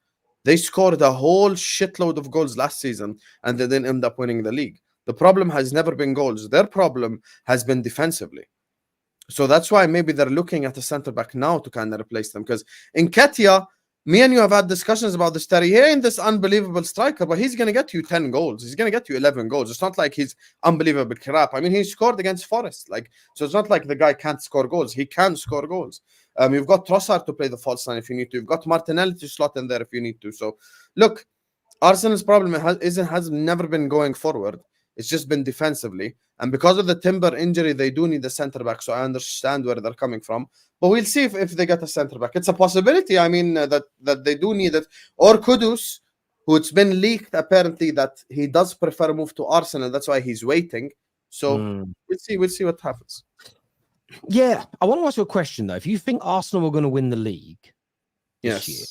They scored a whole shitload of goals last season and they didn't end up winning the league. The problem has never been goals. Their problem has been defensively. So that's why maybe they're looking at a centre-back now to kind of replace them. Because Nketiah, me and you have had discussions about this, Terry. He ain't this unbelievable striker, but he's going to get you 10 goals. He's going to get you 11 goals. It's not like he's unbelievable crap. I mean, he scored against Forest. So it's not like the guy can't score goals. He can score goals. You've got Trossard to play the false line if you need to. You've got Martinelli to slot in there if you need to. So, look, Arsenal's problem has never been going forward. It's just been defensively. And because of the Timber injury, they do need a centre-back. So I understand where they're coming from. But we'll see if they get a centre-back. It's a possibility, I mean, that they do need it. Or Kudus, who it's been leaked, apparently, that he does prefer a move to Arsenal. That's why he's waiting. So we'll see what happens. Yeah. I want to ask you a question, though. If you think Arsenal are going to win the league this year,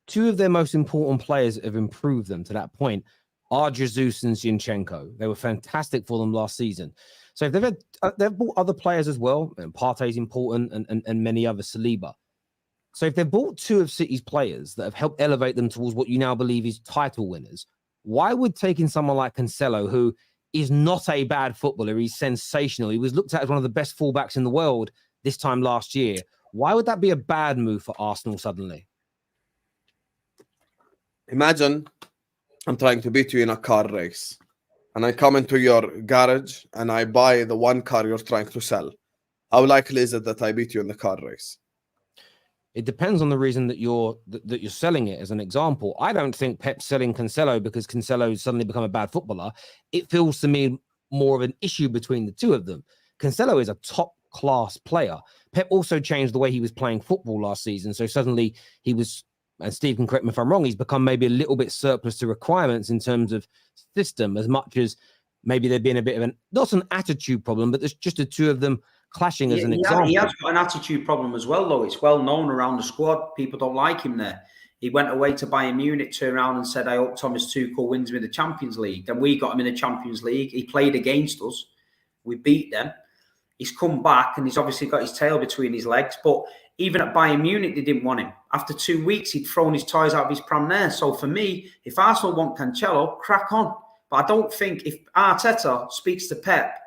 two of their most important players that have improved them to that point are Jesus and Zinchenko. They were fantastic for them last season. So if they've bought other players as well, and Partey's important, and many other, Saliba. So if they've bought two of City's players that have helped elevate them towards what you now believe is title winners, why would taking someone like Cancelo, who is not a bad footballer, he's sensational, he was looked at as one of the best fullbacks in the world this time last year, why would that be a bad move for Arsenal suddenly? Imagine I'm trying to beat you in a car race, and I come into your garage and I buy the one car you're trying to sell. How likely is it that I beat you in the car race? It depends on the reason that you're selling it. As an example, I don't think Pep's selling Cancelo because Cancelo's suddenly become a bad footballer. It feels to me more of an issue between the two of them. Cancelo is a top-class player. Pep also changed the way he was playing football last season, so suddenly he was, and Steve can correct me if I'm wrong, he's become maybe a little bit surplus to requirements in terms of system, as much as maybe there'd been a bit of not an attitude problem, but there's just the two of them clashing as an example. He has got an attitude problem as well, though. It's well known around the squad. People don't like him there. He went away to Bayern Munich, turned around and said, I hope Thomas Tuchel wins me the Champions League. Then we got him in the Champions League. He played against us. We beat them. He's come back and he's obviously got his tail between his legs. But even at Bayern Munich, they didn't want him. After 2 weeks, he'd thrown his toys out of his pram there. So for me, if Arsenal want Cancelo, crack on. But I don't think if Arteta speaks to Pep,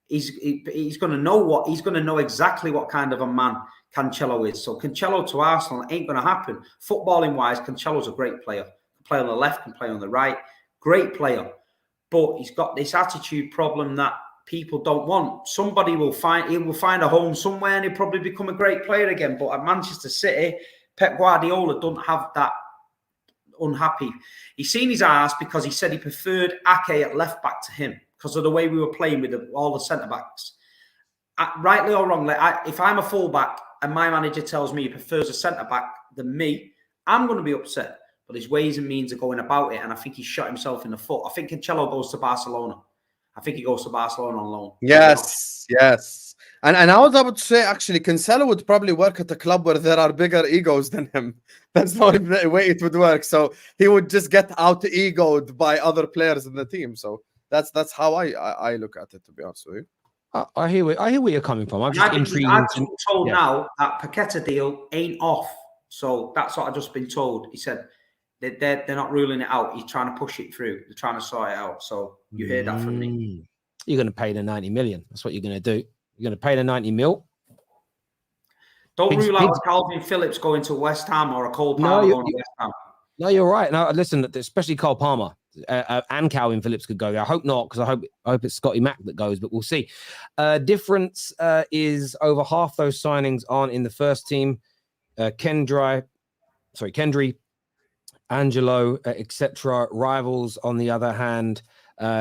he's going to know exactly what kind of a man Cancelo is. So Cancelo to Arsenal ain't going to happen. Footballing wise, Cancelo's a great player. Can play on the left, can play on the right. Great player. But he's got this attitude problem that people don't want. He will find a home somewhere and he'll probably become a great player again. But at Manchester City, Pep Guardiola don't have that unhappy. He's seen his arse because he said he preferred Ake at left back to him because of the way we were playing with all the centre backs. Rightly or wrongly, if I'm a fullback and my manager tells me he prefers a centre back than me, I'm going to be upset. But his ways and means are going about it, and I think he shot himself in the foot. I think Cancelo goes to Barcelona. I think he goes to Barcelona on loan. Yes. And I was about to say, actually, Cancelo would probably work at a club where there are bigger egos than him. That's not the way it would work. So he would just get out-egoed by other players in the team. So that's how I look at it, to be honest with you. I hear where you're coming from. I'm just intrigued. I've been told now that Paqueta deal ain't off. So that's what I've just been told. He said they're not ruling it out. He's trying to push it through. They're trying to sort it out. So you hear that from me. You're going to pay the 90 million. That's what you're going to do. You're going to pay the 90 mil. Don't rule out Calvin Phillips going to West Ham or a Cole Palmer going to West Ham. No, you're right. No, listen, especially Cole Palmer and Calvin Phillips could go there. I hope not, because I hope it's Scotty Mack that goes, but we'll see. Difference is over half those signings aren't in the first team. Kendry, Angelo, etc. Rivals, on the other hand,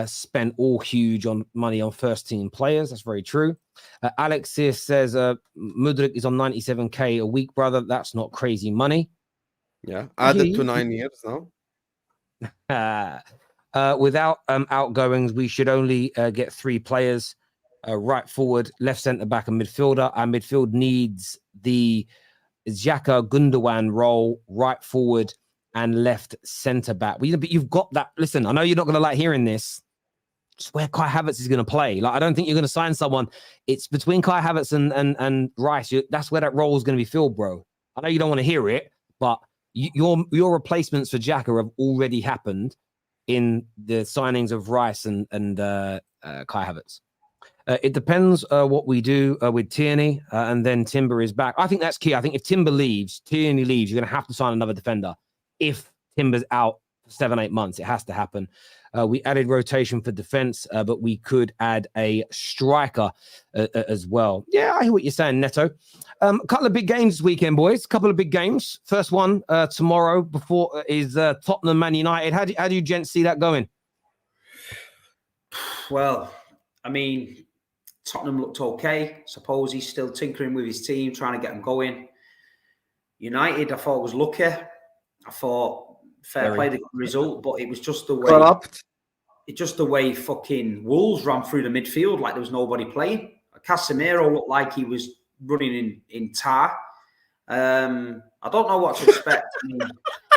spent all huge on money on first team players. That's very true. Alexis says Mudryk is on 97k a week, brother. That's not crazy money. Yeah, added to 9 years now. Without outgoings, we should only get 3 players: right forward, left centre back, and midfielder. Our midfield needs the Xhaka Gundogan role, right forward and left centre back. But you've got that. Listen, I know you're not going to like hearing this. It's where Kai Havertz is going to play. Like, I don't think you're going to sign someone. It's between Kai Havertz and Rice. That's where that role is going to be filled, bro. I know you don't want to hear it, but your replacements for Xhaka have already happened in the signings of Rice and Kai Havertz. It depends what we do with Tierney, and then Timber is back. I think that's key. I think if Timber leaves, Tierney leaves, you're going to have to sign another defender. If Timber's out for 7-8 months, it has to happen. We added rotation for defense, but we could add a striker as well. Yeah, I hear what you're saying, Neto. A couple of big games this weekend, boys. A couple of big games. First one tomorrow before is Tottenham Man United. How do you gents see that going? Well, I mean, Tottenham looked okay. Suppose he's still tinkering with his team, trying to get them going. United, I thought was lucky. I thought fair play the result, but it was just the way. It's just the way fucking Wolves ran through the midfield like there was nobody playing. Casemiro looked like he was running in tar. I don't know what to expect. I mean,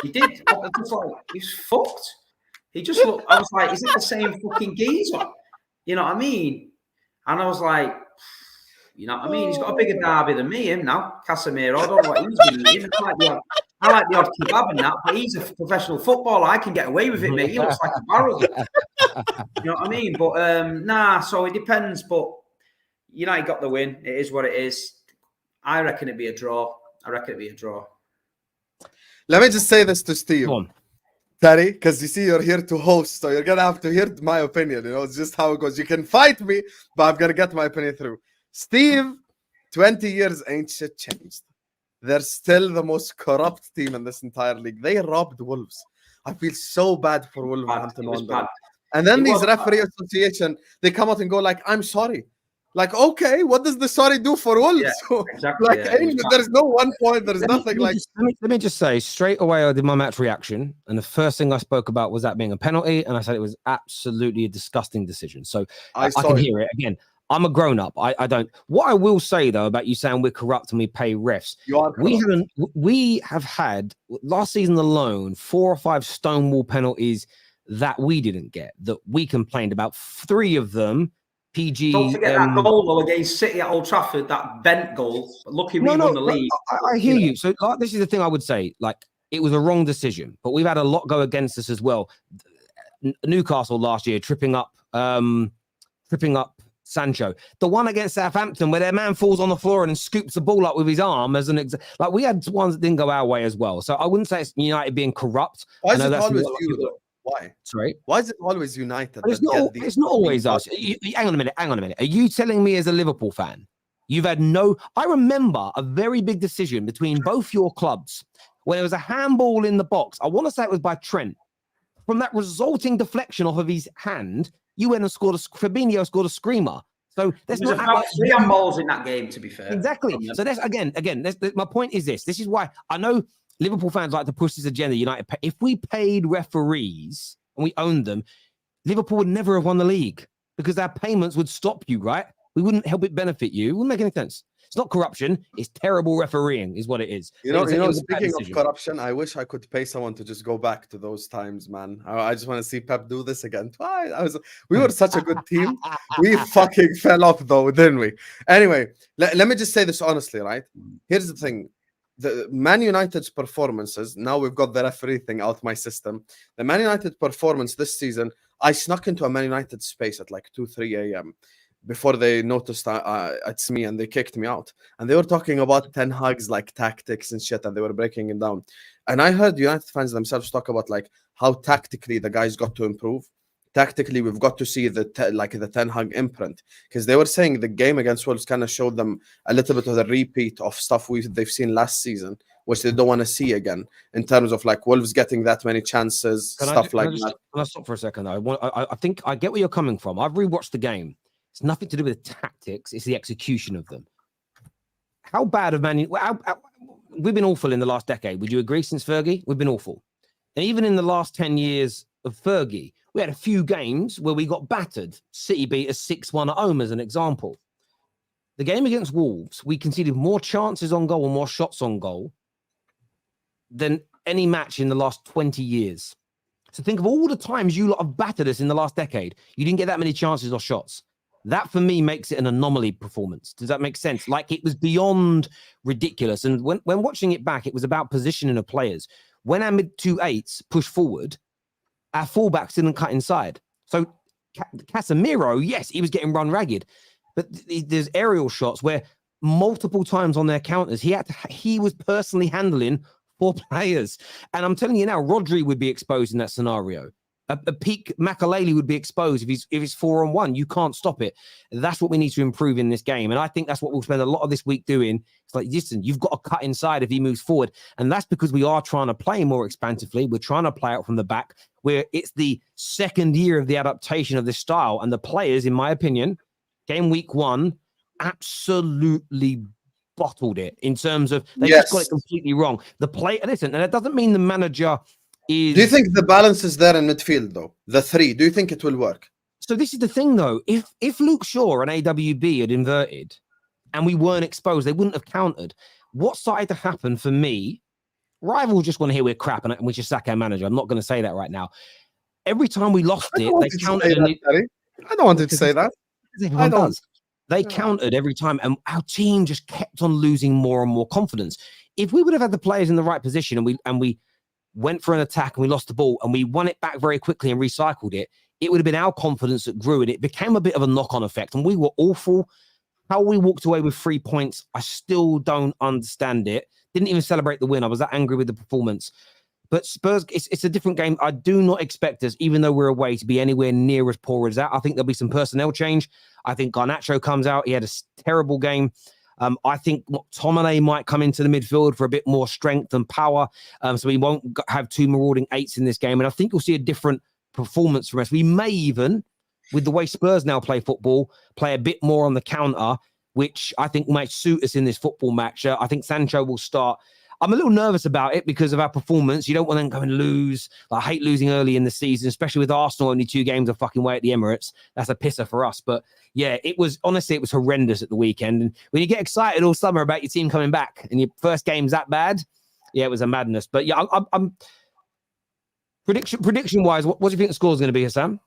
he did. I was like, he's fucked. He just looked. I was like, is it the same fucking geezer? You know what I mean? And I was like, you know what I mean? He's got a bigger derby than me, him now. Casemiro. I don't know what he's been eating. I like the odd kebab and that, but he's a professional footballer. I can get away with it, mate. He looks like a barrel. You know what I mean? But so it depends. But United got the win. It is what it is. I reckon it'd be a draw. Let me just say this to Steve. Terry, because you see, you're here to host, so you're going to have to hear my opinion. You know, it's just how it goes. You can fight me, but I'm going to get my opinion through. Steve, 20 years ain't shit changed. They're still the most corrupt team in this entire league. They robbed Wolves. I feel so bad for Wolverhampton. And then these referee association, they come out and go like, I'm sorry. Like, okay, what does the sorry do for Wolves? Yeah, exactly. There's no 1 point. There's nothing like... Let me just say, straight away I did my match reaction, and the first thing I spoke about was that being a penalty, and I said it was absolutely a disgusting decision. So I can hear it. Again, I'm a grown-up. I don't... What I will say, though, about you saying we're corrupt and we pay refs, we have had, last season alone, 4 or 5 stonewall penalties that we didn't get, that we complained about. 3 of them... PG. Don't forget that goal though against City at Old Trafford, that bent goal. Lucky we won the league. I hear you. So this is the thing I would say. Like, it was a wrong decision, but we've had a lot go against us as well. Newcastle last year tripping up Sancho. The one against Southampton where their man falls on the floor and scoops the ball up with his arm as an like we had ones that didn't go our way as well. So I wouldn't say it's United being corrupt. Why is it always you though? Why? Sorry. Why is it always United? It's not always us. Hang on a minute. Are you telling me as a Liverpool fan, you've had no... I remember a very big decision between both your clubs when there was a handball in the box. I want to say it was by Trent. From that resulting deflection off of his hand, you went and Fabinho scored a screamer. So there's not about 3 handballs in that game, to be fair. Exactly. So that's again. My point is this. This is why I know Liverpool fans like to push this agenda. United, if we paid referees and we owned them, Liverpool would never have won the league because our payments would stop you, right? We wouldn't help it benefit you. It wouldn't make any sense. It's not corruption. It's terrible refereeing is what it is. You know, speaking of corruption, I wish I could pay someone to just go back to those times, man. I just want to see Pep do this again. We were such a good team. We fucking fell off though, didn't we? Anyway, let me just say this honestly, right? Here's the thing. The Man United's performances, now we've got the referee thing out my system. The Man United performance this season, I snuck into a Man United space at like 2-3 a.m. before they noticed it's me and they kicked me out. And they were talking about Ten Hag's like tactics and shit, and they were breaking it down. And I heard United fans themselves talk about like how tactically the guys got to improve. Tactically, we've got to see the Ten Hag imprint, because they were saying the game against Wolves kind of showed them a little bit of the repeat of stuff they've seen last season which they don't want to see again in terms of like Wolves getting that many chances, stuff like that. Can I stop for a second though? I think I get where you're coming from. I've rewatched the game. It's nothing to do with the tactics; it's the execution of them. How bad have Man? We've been awful in the last decade. Would you agree? Since Fergie, we've been awful, and even in the last 10 years of Fergie, we had a few games where we got battered. City beat us 6-1 at home, as an example. The game against Wolves, we conceded more chances on goal, more shots on goal than any match in the last 20 years. So think of all the times you lot have battered us in the last decade. You didn't get that many chances or shots. That, for me, makes it an anomaly performance. Does that make sense? Like, it was beyond ridiculous. And when watching it back, it was about positioning of players. When our mid-2-8s pushed forward, our fullbacks didn't cut inside. So Casemiro, yes, he was getting run ragged. But there's aerial shots where multiple times on their counters, he was personally handling 4 players. And I'm telling you now, Rodri would be exposed in that scenario. A peak Makaleli would be exposed if he's 4-on-1. You can't stop it. That's what we need to improve in this game. And I think that's what we'll spend a lot of this week doing. It's like, listen, you've got to cut inside if he moves forward. And that's because we are trying to play more expansively. We're trying to play out from the back, where it's the second year of the adaptation of this style. And the players, in my opinion, game week 1, absolutely bottled it in terms of they just got it completely wrong. Listen, and it doesn't mean the manager is... Do you think the balance is there in midfield, though? The 3, do you think it will work? So this is the thing, though. If Luke Shaw and AWB had inverted and we weren't exposed, they wouldn't have countered. What started to happen for me, rivals just want to hear we're crap and we should sack our manager. I'm not going to say that right now. Every time we lost it, they countered. I don't want to say that. Everyone does. They countered every time, and our team just kept on losing more and more confidence. If we would have had the players in the right position and we went for an attack and we lost the ball and we won it back very quickly and recycled it, it would have been our confidence that grew, and it became a bit of a knock-on effect. And we were awful. How we walked away with 3 points, I still don't understand it. Didn't even celebrate the win. I was that angry with the performance. But Spurs, it's a different game. I do not expect us, even though we're away, to be anywhere near as poor as that. I think there'll be some personnel change. I think Garnacho comes out. He had a terrible game. I think McTominay might come into the midfield for a bit more strength and power. So we won't have 2 marauding 8s in this game. And I think you'll see a different performance from us. We may even, with the way Spurs now play football, play a bit more on the counter, which I think might suit us in this football match. I think Sancho will start. I'm a little nervous about it because of our performance. You don't want them to go and lose. I hate losing early in the season, especially with Arsenal only 2 games a fucking way at the Emirates. That's a pisser for us. But yeah, it was horrendous at the weekend. And when you get excited all summer about your team coming back and your first game's that bad, yeah, it was a madness. But yeah, I'm prediction wise, what do you think the score is going to be, Husam?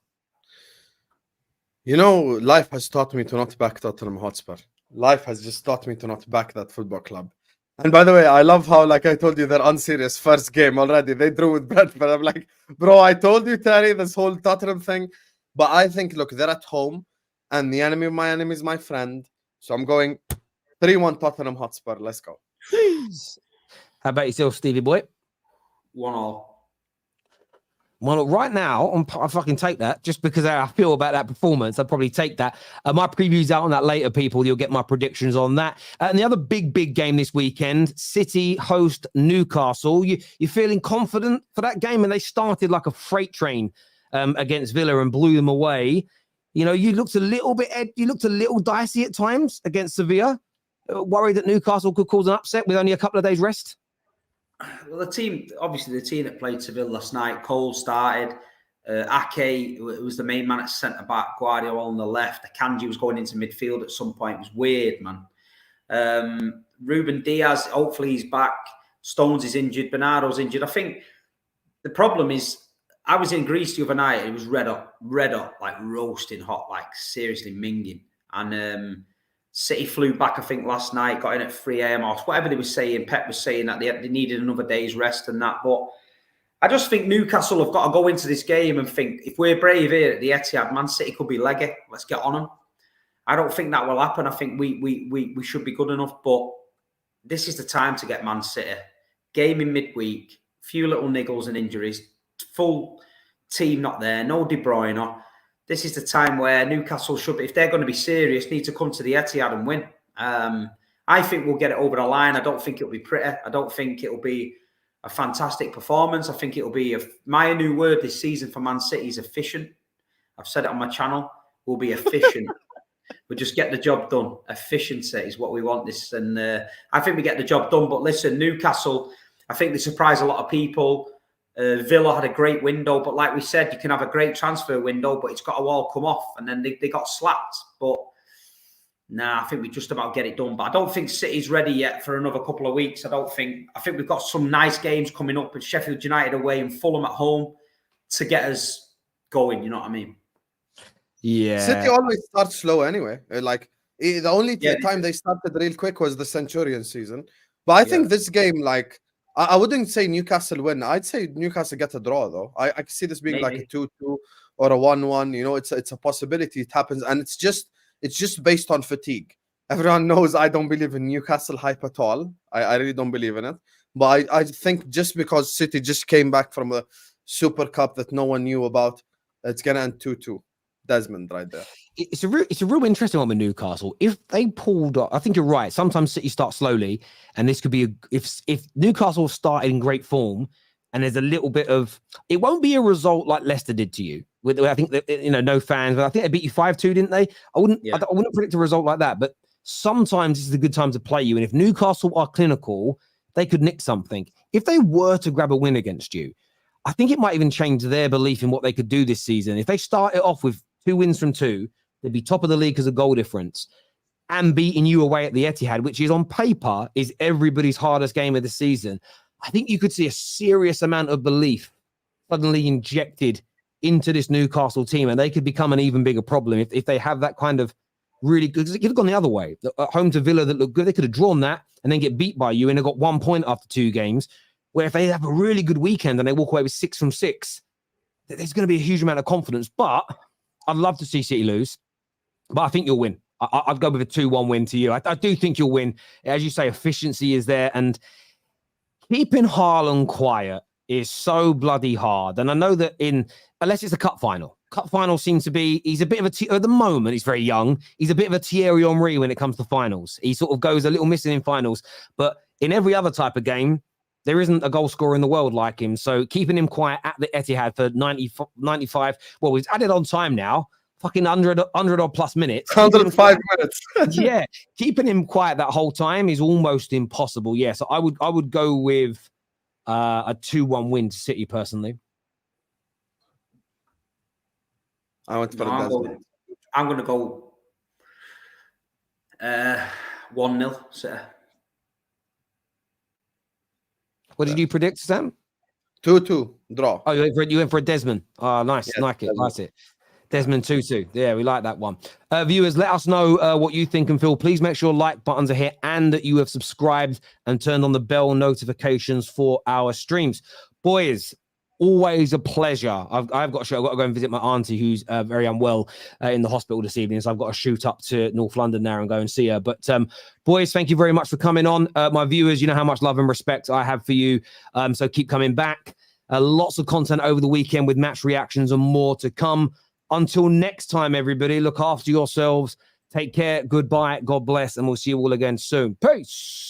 You know, life has taught me to not back Tottenham Hotspur. Life has just taught me to not back that football club. And by the way, I love how, like I told you, they're unserious first game already. They drew with Brentford. I'm like, bro, I told you, Terry, this whole Tottenham thing. But I think, look, they're at home, and the enemy of my enemy is my friend. So I'm going 3-1 Tottenham Hotspur. Let's go. Please. How about yourself, Stevie boy? 1-1. Well, right now, I fucking take that just because how I feel about that performance. I'd probably take that. My preview's out on that later, people. You'll get my predictions on that. And the other big game this weekend, City host Newcastle. You feeling confident for that game? And they started like a freight train against Villa and blew them away. You know, you looked a little dicey at times against Sevilla. Worried that Newcastle could cause an upset with only a couple of days rest. Well, the team that played Seville last night, Cole started. Ake was the main man at centre-back, Guardiola on the left. Akanji was going into midfield at some point. It was weird, man. Ruben Diaz, hopefully he's back. Stones is injured. Bernardo's injured. I think the problem is, I was in Greece the other night. It was red hot, like roasting hot, like seriously minging. And City flew back, I think, last night, got in at 3 a.m. or whatever they were saying. Pep was saying that they needed another day's rest and that. But I just think Newcastle have got to go into this game and think, if we're brave here at the Etihad, Man City could be leggy. Let's get on them. I don't think that will happen. I think we should be good enough. But this is the time to get Man City. Game in midweek, few little niggles and injuries, full team not there, no De Bruyne. This is the time where Newcastle should, if they're going to be serious, need to come to the Etihad and win. I think we'll get it over the line. I don't think it'll be pretty. I don't think it'll be a fantastic performance. I think it'll be my new word this season for Man City is efficient. I've said it on my channel. We'll be efficient. We'll just get the job done. Efficiency is what we want this. And I think we get the job done. But listen, Newcastle, I think they surprised a lot of people. Villa had a great window. But like we said, you can have a great transfer window, but it's got to all come off. And then they got slapped. But I think we just about get it done. But I don't think City's ready yet for another couple of weeks. I think we've got some nice games coming up with Sheffield United away and Fulham at home to get us going. You know what I mean? Yeah. City always starts slow anyway. The only time they started real quick was the Centurion season. But I think this game, like, I wouldn't say Newcastle win. I'd say Newcastle get a draw, though. I can see this being like a 2-2 or a 1-1. You know, it's a possibility. It happens. And it's just based on fatigue. Everyone knows I don't believe in Newcastle hype at all. I really don't believe in it. But I think just because City just came back from a Super Cup that no one knew about, it's going to end 2-2. Desmond right there. It's a real interesting one with Newcastle. If they pulled off, I think you're right. Sometimes City start slowly, and this could be if Newcastle started in great form, and there's a little bit of it won't be a result like Leicester did to you. I think that no fans, but I think they beat you 5-2, didn't they? I wouldn't predict a result like that. But sometimes this is a good time to play you. And if Newcastle are clinical, they could nick something. If they were to grab a win against you, I think it might even change their belief in what they could do this season. If they start it off with 2 wins from 2, they'd be top of the league because of goal difference, and beating you away at the Etihad, which is on paper is everybody's hardest game of the season. I think you could see a serious amount of belief suddenly injected into this Newcastle team, and they could become an even bigger problem if they have that kind of really good. It could have gone the other way. At home to Villa that looked good, they could have drawn that and then get beat by you and they got 1 point after 2 games. Where if they have a really good weekend and they walk away with 6 from 6, there's going to be a huge amount of confidence. But I'd love to see City lose, but I think you'll win. I'd go with a 2-1 win to you. I do think you'll win. As you say, efficiency is there, and keeping Haaland quiet is so bloody hard. And I know that unless it's a cup final seems to be, he's a bit of at the moment, he's very young. He's a bit of a Thierry Henry when it comes to finals. He sort of goes a little missing in finals, but in every other type of game, there isn't a goal scorer in the world like him. So keeping him quiet at the Etihad for 95, well, he's added on time now, fucking 100 odd plus minutes. 105 minutes. Yeah, keeping him quiet that whole time is almost impossible. Yeah, so I would go with a 2-1 win to City personally. I went for I'm going to go 1-0 City. What did you predict, Sam? 2-2 draw. Oh, you went for a Desmond. Oh, nice. Yes, Like it. Nice it. Desmond 2-2. Yeah, we like that one. Viewers, let us know what you think and feel. Please make sure like buttons are here and that you have subscribed and turned on the bell notifications for our streams. Boys, always a pleasure. I've got to show. I've got to go and visit my auntie who's very unwell in the hospital this evening. So I've got to shoot up to North London now and go and see her. But boys, thank you very much for coming on. My viewers, you know how much love and respect I have for you. So keep coming back. Lots of content over the weekend with match reactions and more to come. Until next time, everybody, look after yourselves. Take care. Goodbye. God bless. And we'll see you all again soon. Peace.